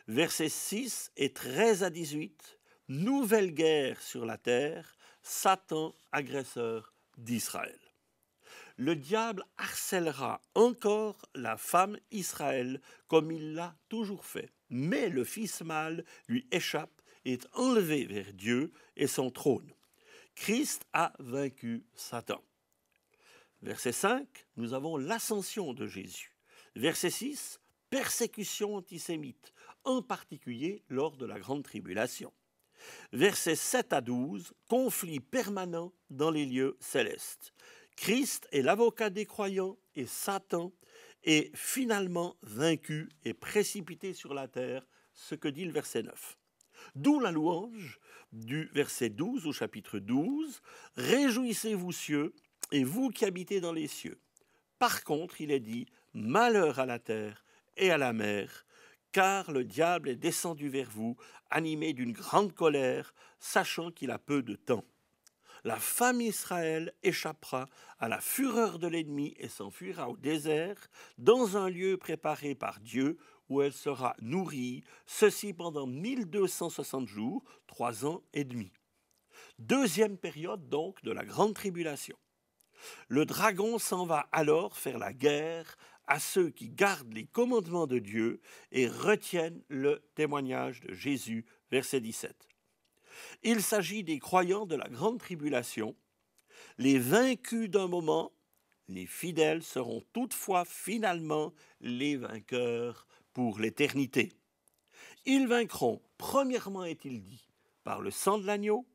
Versets 6 et 13 à 18, nouvelle guerre sur la terre, Satan agresseur d'Israël. Le diable harcèlera encore la femme Israël comme il l'a toujours fait. Mais le fils mâle lui échappe et est enlevé vers Dieu et son trône. Christ a vaincu Satan. Verset 5, nous avons l'ascension de Jésus. Verset 6, persécution antisémite, en particulier lors de la grande tribulation. Versets 7 à 12, conflit permanent dans les lieux célestes. Christ est l'avocat des croyants et Satan est finalement vaincu et précipité sur la terre, ce que dit le verset 9. D'où la louange du verset 12 au chapitre 12. « Réjouissez-vous cieux, et vous qui habitez dans les cieux. » Par contre, il est dit « Malheur à la terre et à la mer, car le diable est descendu vers vous, animé d'une grande colère, sachant qu'il a peu de temps. La femme Israël échappera à la fureur de l'ennemi et s'enfuira au désert, dans un lieu préparé par Dieu, où elle sera nourrie, ceci pendant 1260 jours, 3 ans et demi. Deuxième période donc de la grande tribulation. Le dragon s'en va alors faire la guerre à ceux qui gardent les commandements de Dieu et retiennent le témoignage de Jésus, verset 17. Il s'agit des croyants de la grande tribulation. Les vaincus d'un moment, les fidèles seront toutefois finalement les vainqueurs pour l'éternité. Ils vaincront, premièrement est-il dit, par le sang de l'agneau,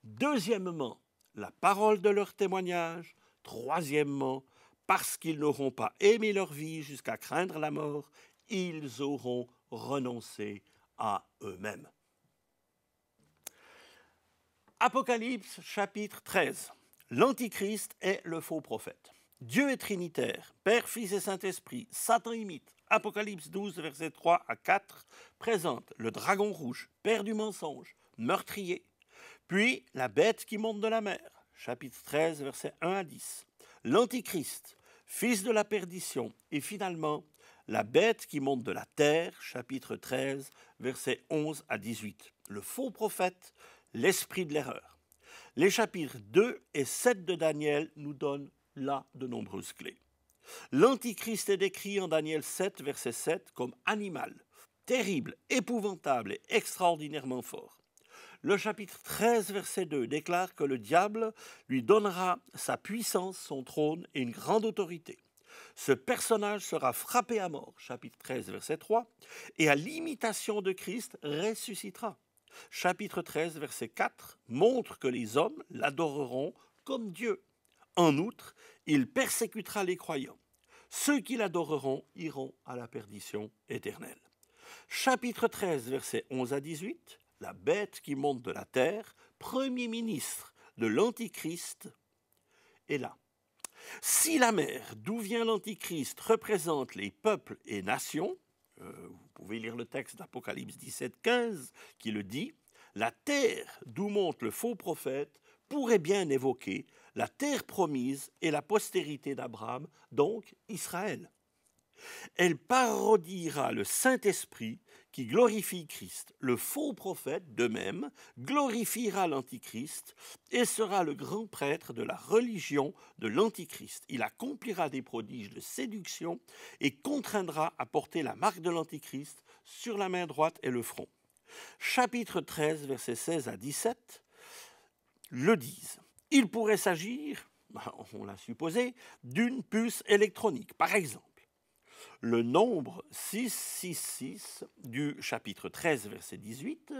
deuxièmement, la parole de leur témoignage, troisièmement, parce qu'ils n'auront pas aimé leur vie jusqu'à craindre la mort, ils auront renoncé à eux-mêmes. Apocalypse chapitre 13. L'Antichrist est le faux prophète. Dieu est trinitaire, Père, Fils et Saint-Esprit. Satan imite. Apocalypse 12, versets 3 à 4, présente le dragon rouge, père du mensonge, meurtrier. Puis la bête qui monte de la mer. Chapitre 13, versets 1 à 10. L'Antichrist, fils de la perdition. Et finalement, la bête qui monte de la terre. Chapitre 13, versets 11 à 18. Le faux prophète, l'esprit de l'erreur. Les chapitres 2 et 7 de Daniel nous donnent là de nombreuses clés. L'Antichrist est décrit en Daniel 7, verset 7, comme animal, terrible, épouvantable et extraordinairement fort. Le chapitre 13, verset 2 déclare que le diable lui donnera sa puissance, son trône et une grande autorité. Ce personnage sera frappé à mort, chapitre 13, verset 3, et à l'imitation de Christ ressuscitera. Chapitre 13, verset 4 montre que les hommes l'adoreront comme Dieu. En outre, il persécutera les croyants. Ceux qui l'adoreront iront à la perdition éternelle. Chapitre 13, versets 11 à 18, la bête qui monte de la terre, premier ministre de l'Antichrist, est là. Si la mer d'où vient l'Antichrist représente les peuples et nations, vous pouvez lire le texte d'Apocalypse 17, 15 qui le dit, la terre d'où monte le faux prophète pourrait bien évoquer la terre promise et la postérité d'Abraham, donc Israël. Elle parodiera le Saint-Esprit qui glorifie Christ. Le faux prophète, de même, glorifiera l'Antichrist et sera le grand prêtre de la religion de l'Antichrist. Il accomplira des prodiges de séduction et contraindra à porter la marque de l'Antichrist sur la main droite et le front. Chapitre 13, versets 16 à 17, le disent. Il pourrait s'agir, on l'a supposé, d'une puce électronique, par exemple. Le nombre 666 du chapitre 13, verset 18,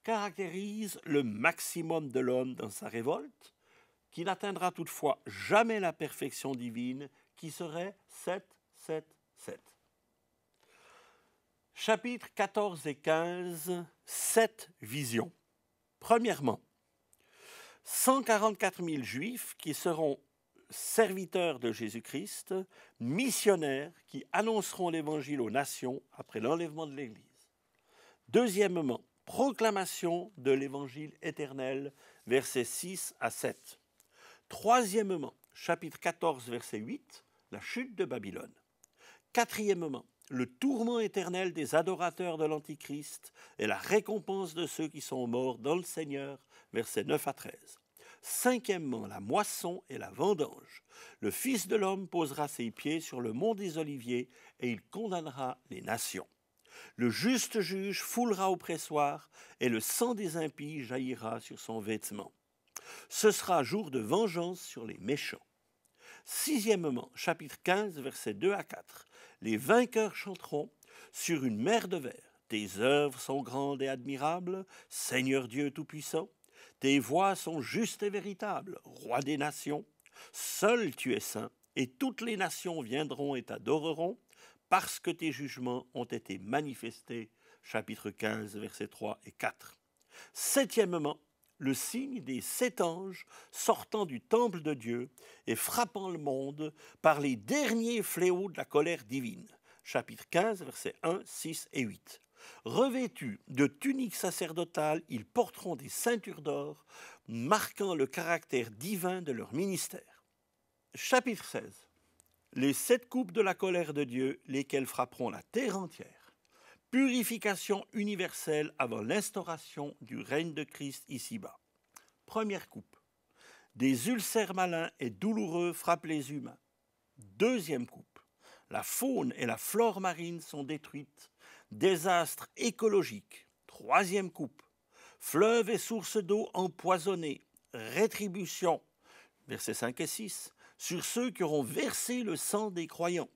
caractérise le maximum de l'homme dans sa révolte, qui n'atteindra toutefois jamais la perfection divine, qui serait 7, 7, 7. Chapitres 14 et 15, 7 visions. Premièrement, 144 000 juifs qui seront serviteurs de Jésus-Christ, missionnaires qui annonceront l'évangile aux nations après l'enlèvement de l'Église. Deuxièmement, proclamation de l'évangile éternel, versets 6 à 7. Troisièmement, chapitre 14, verset 8, la chute de Babylone. Quatrièmement, le tourment éternel des adorateurs de l'Antichrist et la récompense de ceux qui sont morts dans le Seigneur, versets 9 à 13. Cinquièmement, la moisson et la vendange. Le Fils de l'homme posera ses pieds sur le mont des Oliviers et il condamnera les nations. Le juste juge foulera au pressoir et le sang des impies jaillira sur son vêtement. Ce sera jour de vengeance sur les méchants. Sixièmement, chapitre 15, versets 2 à 4. Les vainqueurs chanteront sur une mer de verre. Tes œuvres sont grandes et admirables, Seigneur Dieu Tout-Puissant. Tes voies sont justes et véritables, Roi des nations. Seul tu es saint, et toutes les nations viendront et t'adoreront, parce que tes jugements ont été manifestés. Chapitre 15, versets 3 et 4. Septièmement, le signe des 7 anges sortant du temple de Dieu et frappant le monde par les derniers fléaux de la colère divine. Chapitre 15, versets 1, 6 et 8. Revêtus de tuniques sacerdotales, ils porteront des ceintures d'or, marquant le caractère divin de leur ministère. Chapitre 16. Les 7 coupes de la colère de Dieu, lesquelles frapperont la terre entière. Purification universelle avant l'instauration du règne de Christ ici-bas. Première coupe. Des ulcères malins et douloureux frappent les humains. Deuxième coupe. La faune et la flore marine sont détruites. Désastre écologique. Troisième coupe. Fleuves et sources d'eau empoisonnées. Rétribution. Versets 5 et 6. Sur ceux qui auront versé le sang des croyants.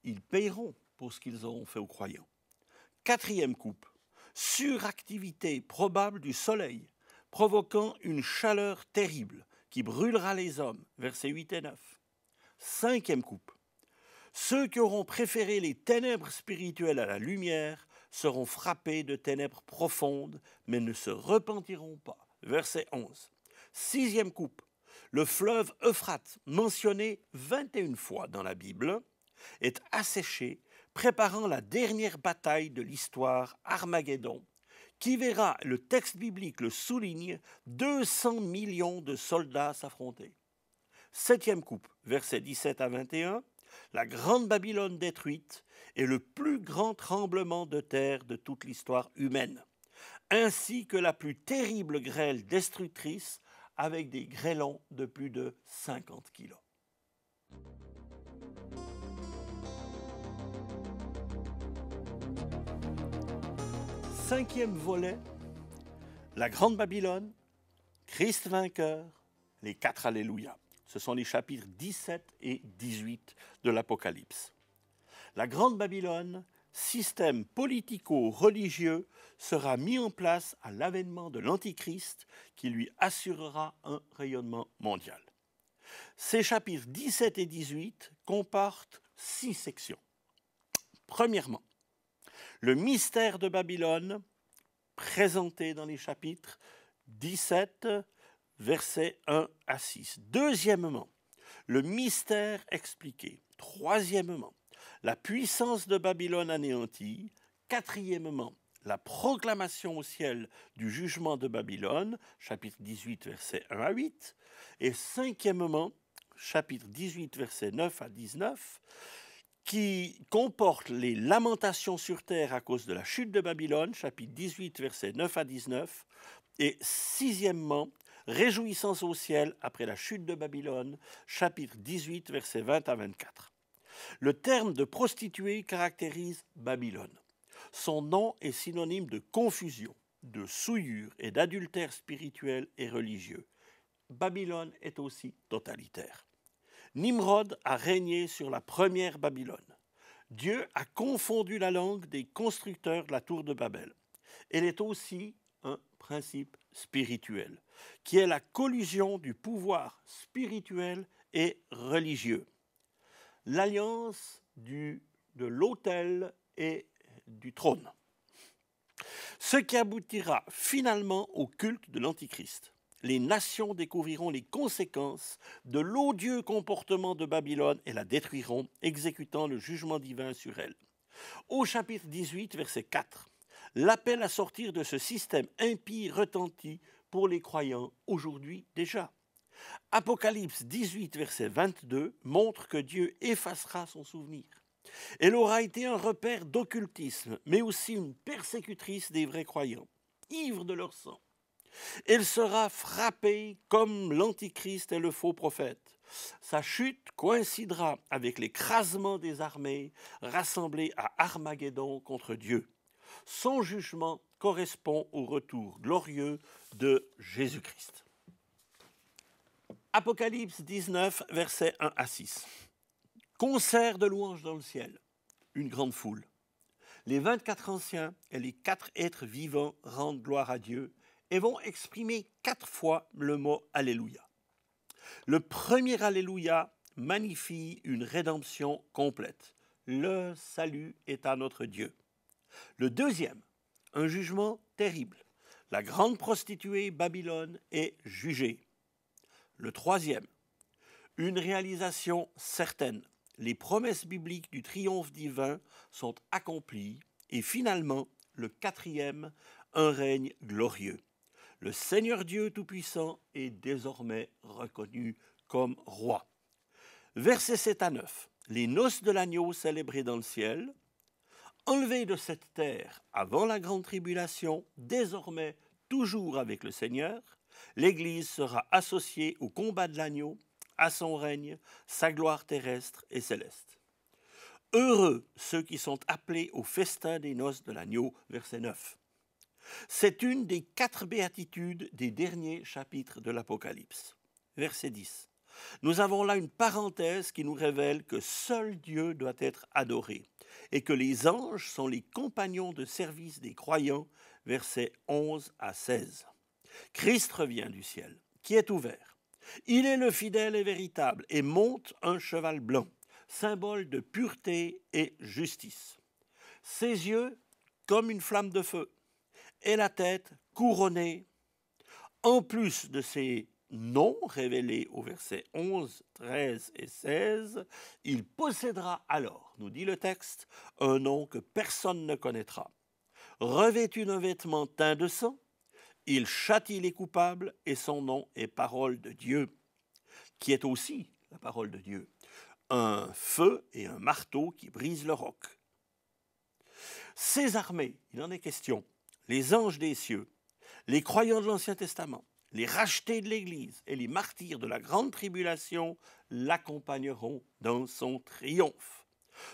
Ils paieront pour ce qu'ils auront fait aux croyants. Quatrième coupe. Suractivité probable du soleil, provoquant une chaleur terrible qui brûlera les hommes. Versets 8 et 9. Cinquième coupe. Ceux qui auront préféré les ténèbres spirituelles à la lumière seront frappés de ténèbres profondes, mais ne se repentiront pas. Verset 11. Sixième coupe. Le fleuve Euphrate, mentionné 21 fois dans la Bible, est asséché, préparant la dernière bataille de l'histoire, Armageddon, qui verra, le texte biblique le souligne, 200 millions de soldats s'affronter. Septième coupe, versets 17 à 21, la grande Babylone détruite est le plus grand tremblement de terre de toute l'histoire humaine, ainsi que la plus terrible grêle destructrice avec des grêlons de plus de 50 kilos. Cinquième volet, la grande Babylone, Christ vainqueur, les 4 Alléluia. Ce sont les chapitres 17 et 18 de l'Apocalypse. La Grande Babylone, système politico-religieux, sera mis en place à l'avènement de l'Antichrist qui lui assurera un rayonnement mondial. Ces chapitres 17 et 18 comportent 6 sections. Premièrement, le mystère de Babylone, présenté dans les chapitres 17, versets 1 à 6. Deuxièmement, le mystère expliqué. Troisièmement, la puissance de Babylone anéantie. Quatrièmement, la proclamation au ciel du jugement de Babylone, chapitre 18, versets 1 à 8. Et cinquièmement, chapitre 18, versets 9 à 19, qui comporte les lamentations sur terre à cause de la chute de Babylone, chapitre 18, versets 9 à 19. Et sixièmement, réjouissance au ciel après la chute de Babylone, chapitre 18, versets 20 à 24. Le terme de prostituée caractérise Babylone. Son nom est synonyme de confusion, de souillure et d'adultère spirituel et religieux. Babylone est aussi totalitaire. Nimrod a régné sur la première Babylone. Dieu a confondu la langue des constructeurs de la tour de Babel. Elle est aussi un principe spirituel, qui est la collusion du pouvoir spirituel et religieux. L'alliance de l'autel et du trône. Ce qui aboutira finalement au culte de l'Antichrist. Les nations découvriront les conséquences de l'odieux comportement de Babylone et la détruiront, exécutant le jugement divin sur elle. Au chapitre 18, verset 4, l'appel à sortir de ce système impie retentit pour les croyants aujourd'hui déjà. Apocalypse 18, verset 22 montre que Dieu effacera son souvenir. Elle aura été un repère d'occultisme, mais aussi une persécutrice des vrais croyants, ivres de leur sang. Elle sera frappée comme l'Antichrist et le faux prophète. Sa chute coïncidera avec l'écrasement des armées rassemblées à Armageddon contre Dieu. Son jugement correspond au retour glorieux de Jésus-Christ. Apocalypse 19, versets 1 à 6. Concert de louanges dans le ciel, une grande foule. Les 24 anciens et les 4 êtres vivants rendent gloire à Dieu et vont exprimer 4 fois le mot « Alléluia ». Le premier « Alléluia » magnifie une rédemption complète. Le salut est à notre Dieu. Le deuxième, un jugement terrible. La grande prostituée Babylone est jugée. Le troisième, une réalisation certaine. Les promesses bibliques du triomphe divin sont accomplies. Et finalement, le quatrième, un règne glorieux. Le Seigneur Dieu Tout-Puissant est désormais reconnu comme roi. Versets 7 à 9. Les noces de l'agneau célébrées dans le ciel, enlevées de cette terre avant la grande tribulation, désormais toujours avec le Seigneur, l'Église sera associée au combat de l'agneau, à son règne, sa gloire terrestre et céleste. Heureux ceux qui sont appelés au festin des noces de l'agneau, verset 9. C'est une des 4 béatitudes des derniers chapitres de l'Apocalypse. Verset 10. Nous avons là une parenthèse qui nous révèle que seul Dieu doit être adoré et que les anges sont les compagnons de service des croyants, versets 11 à 16. Christ revient du ciel, qui est ouvert. Il est le fidèle et véritable et monte un cheval blanc, symbole de pureté et justice. Ses yeux comme une flamme de feu et la tête couronnée. En plus de ses noms révélés au verset 11, 13 et 16, il possédera alors, nous dit le texte, un nom que personne ne connaîtra. Revêtu d'un vêtement teint de sang, il châtie les coupables et son nom est parole de Dieu, qui est aussi la parole de Dieu. Un feu et un marteau qui brisent le roc. Ces armées, il en est question, les anges des cieux, les croyants de l'Ancien Testament, les rachetés de l'Église et les martyrs de la grande tribulation l'accompagneront dans son triomphe.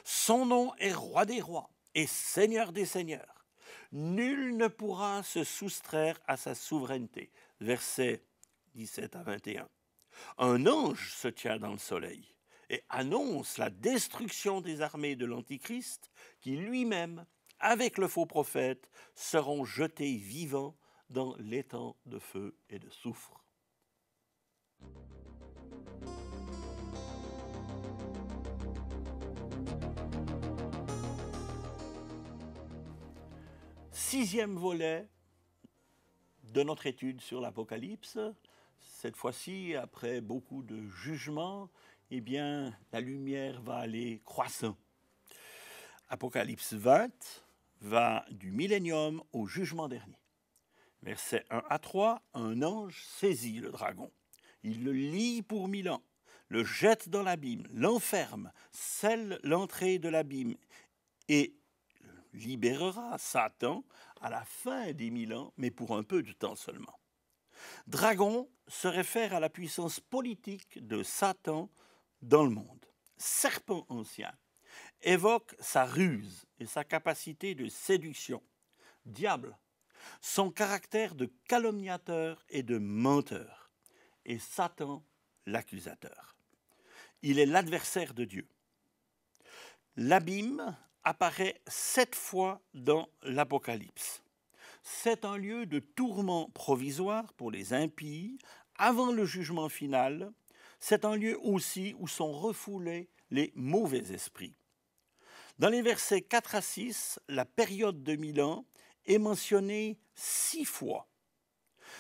Son nom est roi des rois et seigneur des seigneurs. Nul ne pourra se soustraire à sa souveraineté. Versets 17 à 21. Un ange se tient dans le soleil et annonce la destruction des armées de l'Antichrist qui lui-même, avec le faux prophète, seront jetés vivants dans l'étang de feu et de soufre. Sixième volet de notre étude sur l'Apocalypse. Cette fois-ci, après beaucoup de jugements, eh bien, la lumière va aller croissant. Apocalypse 20 va du millénium au jugement dernier. Versets 1 à 3, un ange saisit le dragon. Il le lie pour 1000 ans, le jette dans l'abîme, l'enferme, scelle l'entrée de l'abîme et libérera Satan à la fin des 1000 ans, mais pour un peu de temps seulement. Dragon se réfère à la puissance politique de Satan dans le monde. Serpent ancien évoque sa ruse et sa capacité de séduction. Diable, son caractère de calomniateur et de menteur. Et Satan, l'accusateur. Il est l'adversaire de Dieu. L'abîme apparaît 7 fois dans l'Apocalypse. C'est un lieu de tourment provisoire pour les impies avant le jugement final. C'est un lieu aussi où sont refoulés les mauvais esprits. Dans les versets 4 à 6, la période de 1000 ans est mentionnée 6 fois.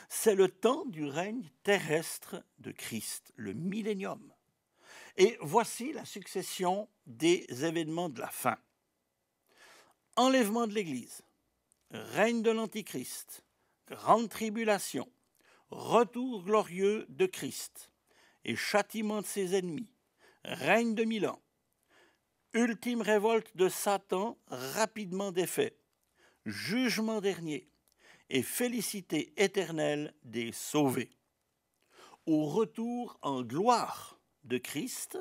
C'est le temps du règne terrestre de Christ, le millénium. Et voici la succession des événements de la fin. Enlèvement de l'Église, règne de l'Antichrist, grande tribulation, retour glorieux de Christ et châtiment de ses ennemis, règne de 1000 ans, ultime révolte de Satan rapidement défait, jugement dernier et félicité éternelle des sauvés. Au retour en gloire de Christ,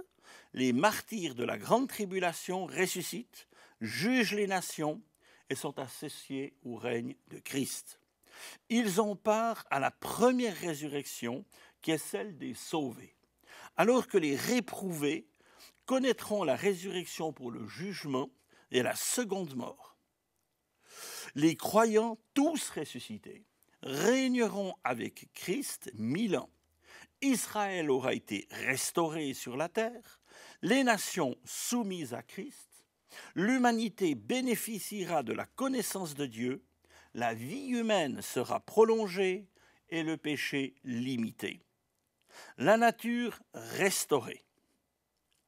les martyrs de la grande tribulation ressuscitent, jugent les nations et sont associés au règne de Christ. Ils ont part à la première résurrection qui est celle des sauvés, alors que les réprouvés connaîtront la résurrection pour le jugement et la seconde mort. Les croyants, tous ressuscités, régneront avec Christ 1000 ans. Israël aura été restauré sur la terre, les nations soumises à Christ, l'humanité bénéficiera de la connaissance de Dieu, la vie humaine sera prolongée et le péché limité. La nature restaurée.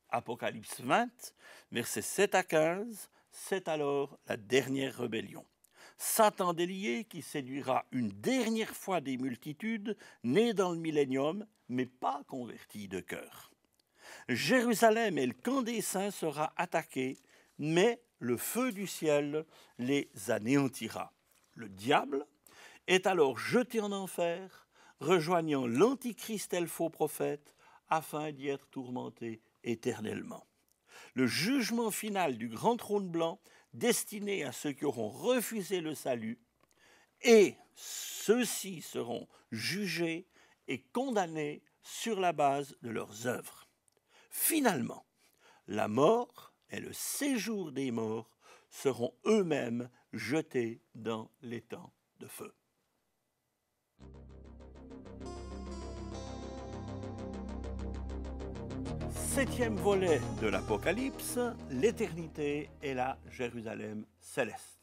Apocalypse 20, versets 7 à 15, c'est alors la dernière rébellion. Satan délié qui séduira une dernière fois des multitudes nées dans le millénium, mais pas converties de cœur. Jérusalem et le camp des saints sera attaqué, mais le feu du ciel les anéantira. Le diable est alors jeté en enfer, rejoignant l'antichrist et le faux prophète, afin d'y être tourmenté éternellement. Le jugement final du grand trône blanc, destiné à ceux qui auront refusé le salut, et ceux-ci seront jugés et condamnés sur la base de leurs œuvres. Finalement, la mort et le séjour des morts seront eux-mêmes jetés dans l'étang de feu. Septième volet de l'Apocalypse, l'éternité et la Jérusalem céleste.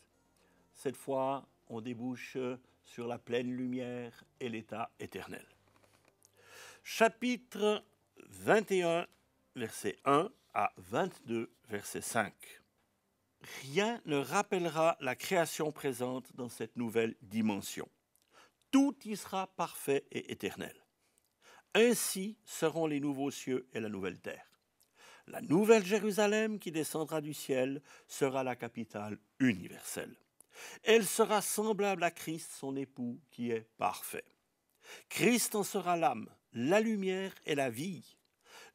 Cette fois, on débouche sur la pleine lumière et l'état éternel. Chapitre 21, verset 1 à 22, verset 5. Rien ne rappellera la création présente dans cette nouvelle dimension. Tout y sera parfait et éternel. Ainsi seront les nouveaux cieux et la nouvelle terre. La nouvelle Jérusalem qui descendra du ciel sera la capitale universelle. Elle sera semblable à Christ, son époux, qui est parfait. Christ en sera l'âme, la lumière et la vie.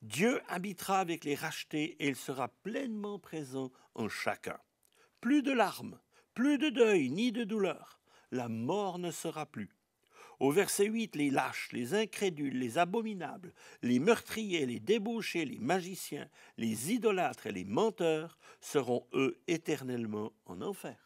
Dieu habitera avec les rachetés et il sera pleinement présent en chacun. Plus de larmes, plus de deuil ni de douleur. La mort ne sera plus. Au verset 8, les lâches, les incrédules, les abominables, les meurtriers, les débauchés, les magiciens, les idolâtres et les menteurs seront, eux, éternellement en enfer.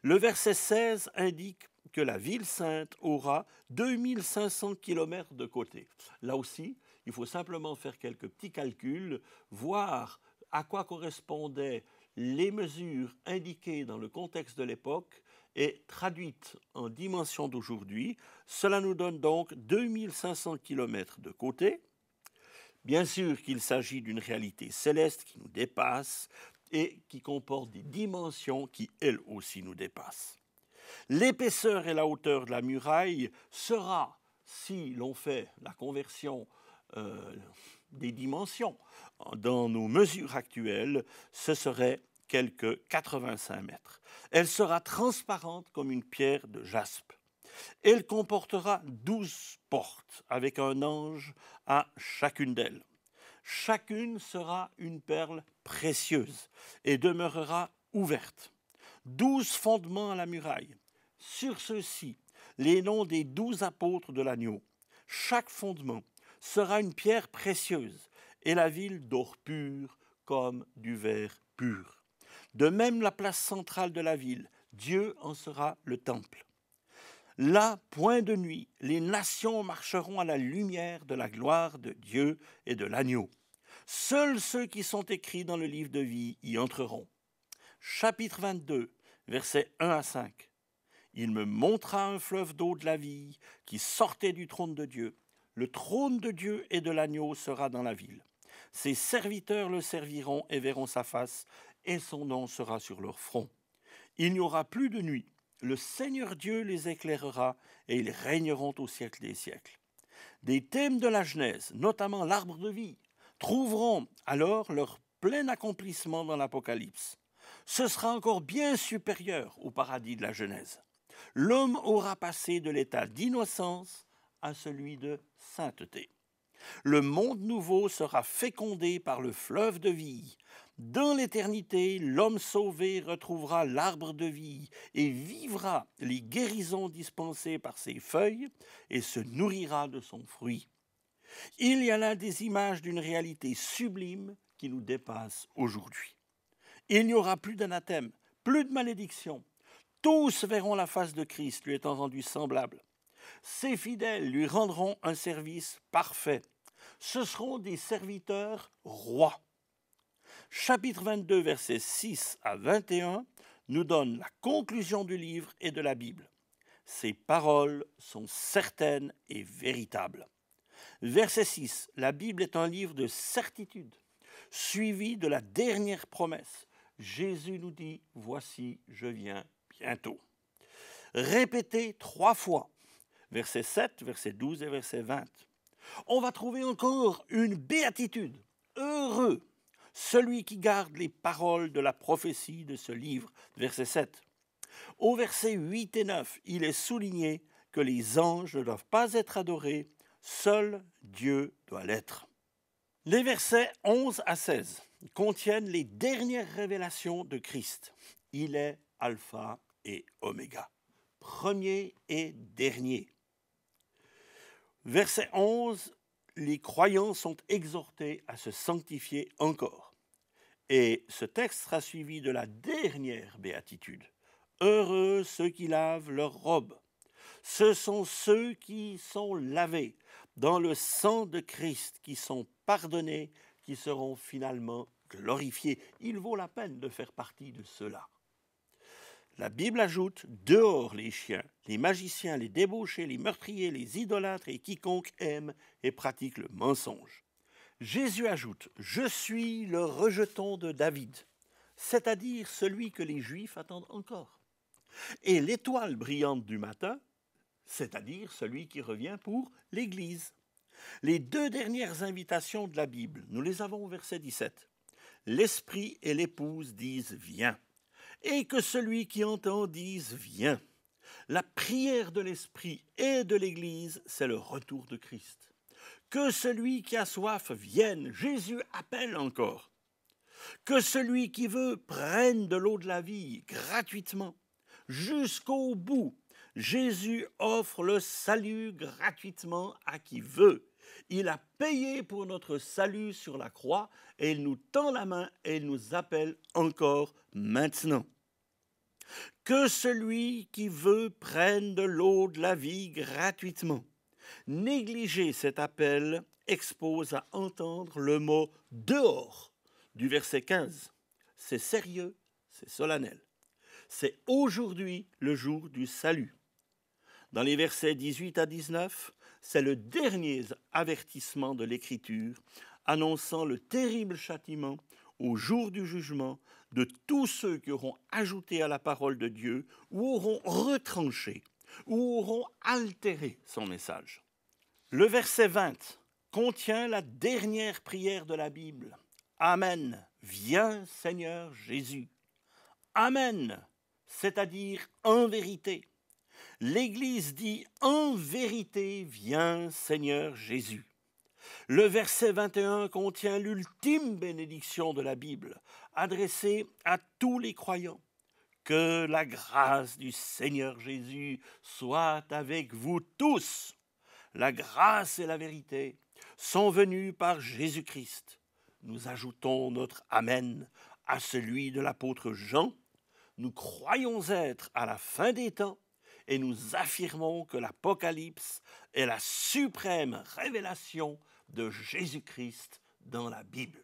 Le verset 16 indique que la ville sainte aura 2500 km de côté. Là aussi, il faut simplement faire quelques petits calculs, voir à quoi correspondaient les mesures indiquées dans le contexte de l'époque et traduites en dimension d'aujourd'hui. Cela nous donne donc 2500 km de côté. Bien sûr qu'il s'agit d'une réalité céleste qui nous dépasse et qui comporte des dimensions qui, elles aussi, nous dépassent. L'épaisseur et la hauteur de la muraille sera, si l'on fait la conversion des dimensions dans nos mesures actuelles, ce serait quelques 85 mètres. Elle sera transparente comme une pierre de jaspe. Elle comportera 12 portes avec un ange à chacune d'elles. Chacune sera une perle précieuse et demeurera ouverte. 12 fondements à la muraille. Sur ceux-ci, les noms des 12 apôtres de l'agneau. Chaque fondement sera une pierre précieuse et la ville d'or pur comme du verre pur. De même, la place centrale de la ville, Dieu en sera le temple. Là, point de nuit, les nations marcheront à la lumière de la gloire de Dieu et de l'agneau. Seuls ceux qui sont écrits dans le livre de vie y entreront. Chapitre 22, versets 1 à 5. Il me montra un fleuve d'eau de la vie qui sortait du trône de Dieu. Le trône de Dieu et de l'agneau sera dans la ville. Ses serviteurs le serviront et verront sa face, et son nom sera sur leur front. Il n'y aura plus de nuit. Le Seigneur Dieu les éclairera, et ils régneront au siècle des siècles. Des thèmes de la Genèse, notamment l'arbre de vie, trouveront alors leur plein accomplissement dans l'Apocalypse. Ce sera encore bien supérieur au paradis de la Genèse. L'homme aura passé de l'état d'innocence à celui de sainteté. Le monde nouveau sera fécondé par le fleuve de vie. Dans l'éternité, l'homme sauvé retrouvera l'arbre de vie et vivra les guérisons dispensées par ses feuilles et se nourrira de son fruit. Il y a là des images d'une réalité sublime qui nous dépasse aujourd'hui. Il n'y aura plus d'anathème, plus de malédiction. Tous verront la face de Christ lui étant rendu semblable. Ses fidèles lui rendront un service parfait. Ce seront des serviteurs rois. Chapitre 22, versets 6 à 21, nous donne la conclusion du livre et de la Bible. Ces paroles sont certaines et véritables. Verset 6, la Bible est un livre de certitude, suivi de la dernière promesse. Jésus nous dit, voici, je viens bientôt. Répété 3 fois, verset 7, verset 12 et verset 20. On va trouver encore une béatitude. Heureux celui qui garde les paroles de la prophétie de ce livre, verset 7. Au verset 8 et 9, il est souligné que les anges ne doivent pas être adorés, seul Dieu doit l'être. Les versets 11 à 16 contiennent les dernières révélations de Christ. Il est alpha et oméga, premier et dernier. Verset 11, les croyants sont exhortés à se sanctifier encore. Et ce texte sera suivi de la dernière béatitude. Heureux ceux qui lavent leurs robes. Ce sont ceux qui sont lavés dans le sang de Christ, qui sont pardonnés, qui seront finalement glorifiés. Il vaut la peine de faire partie de ceux-là. La Bible ajoute, dehors les chiens, les magiciens, les débauchés, les meurtriers, les idolâtres et quiconque aime et pratique le mensonge. Jésus ajoute, je suis le rejeton de David, c'est-à-dire celui que les Juifs attendent encore. Et l'étoile brillante du matin, c'est-à-dire celui qui revient pour l'Église. Les 2 dernières invitations de la Bible, nous les avons au verset 17. L'Esprit et l'épouse disent « Viens ». Et que celui qui entend dise « Viens ». La prière de l'Esprit et de l'Église, c'est le retour de Christ. Que celui qui a soif vienne, Jésus appelle encore. Que celui qui veut prenne de l'eau de la vie gratuitement, jusqu'au bout. Jésus offre le salut gratuitement à qui veut. Il a payé pour notre salut sur la croix et il nous tend la main et il nous appelle encore maintenant. Que celui qui veut prenne de l'eau de la vie gratuitement. Négliger cet appel expose à entendre le mot « dehors » du verset 15. C'est sérieux, c'est solennel. C'est aujourd'hui le jour du salut. Dans les versets 18 à 19, c'est le dernier avertissement de l'Écriture annonçant le terrible châtiment au jour du jugement de tous ceux qui auront ajouté à la parole de Dieu ou auront retranché ou auront altéré son message. Le verset 20 contient la dernière prière de la Bible. Amen. Viens Seigneur Jésus. Amen, c'est-à-dire en vérité. L'Église dit en vérité, viens Seigneur Jésus. Le verset 21 contient l'ultime bénédiction de la Bible, adressée à tous les croyants. Que la grâce du Seigneur Jésus soit avec vous tous. La grâce et la vérité sont venues par Jésus-Christ. Nous ajoutons notre Amen à celui de l'apôtre Jean. Nous croyons être à la fin des temps et nous affirmons que l'Apocalypse est la suprême révélation de Jésus-Christ dans la Bible.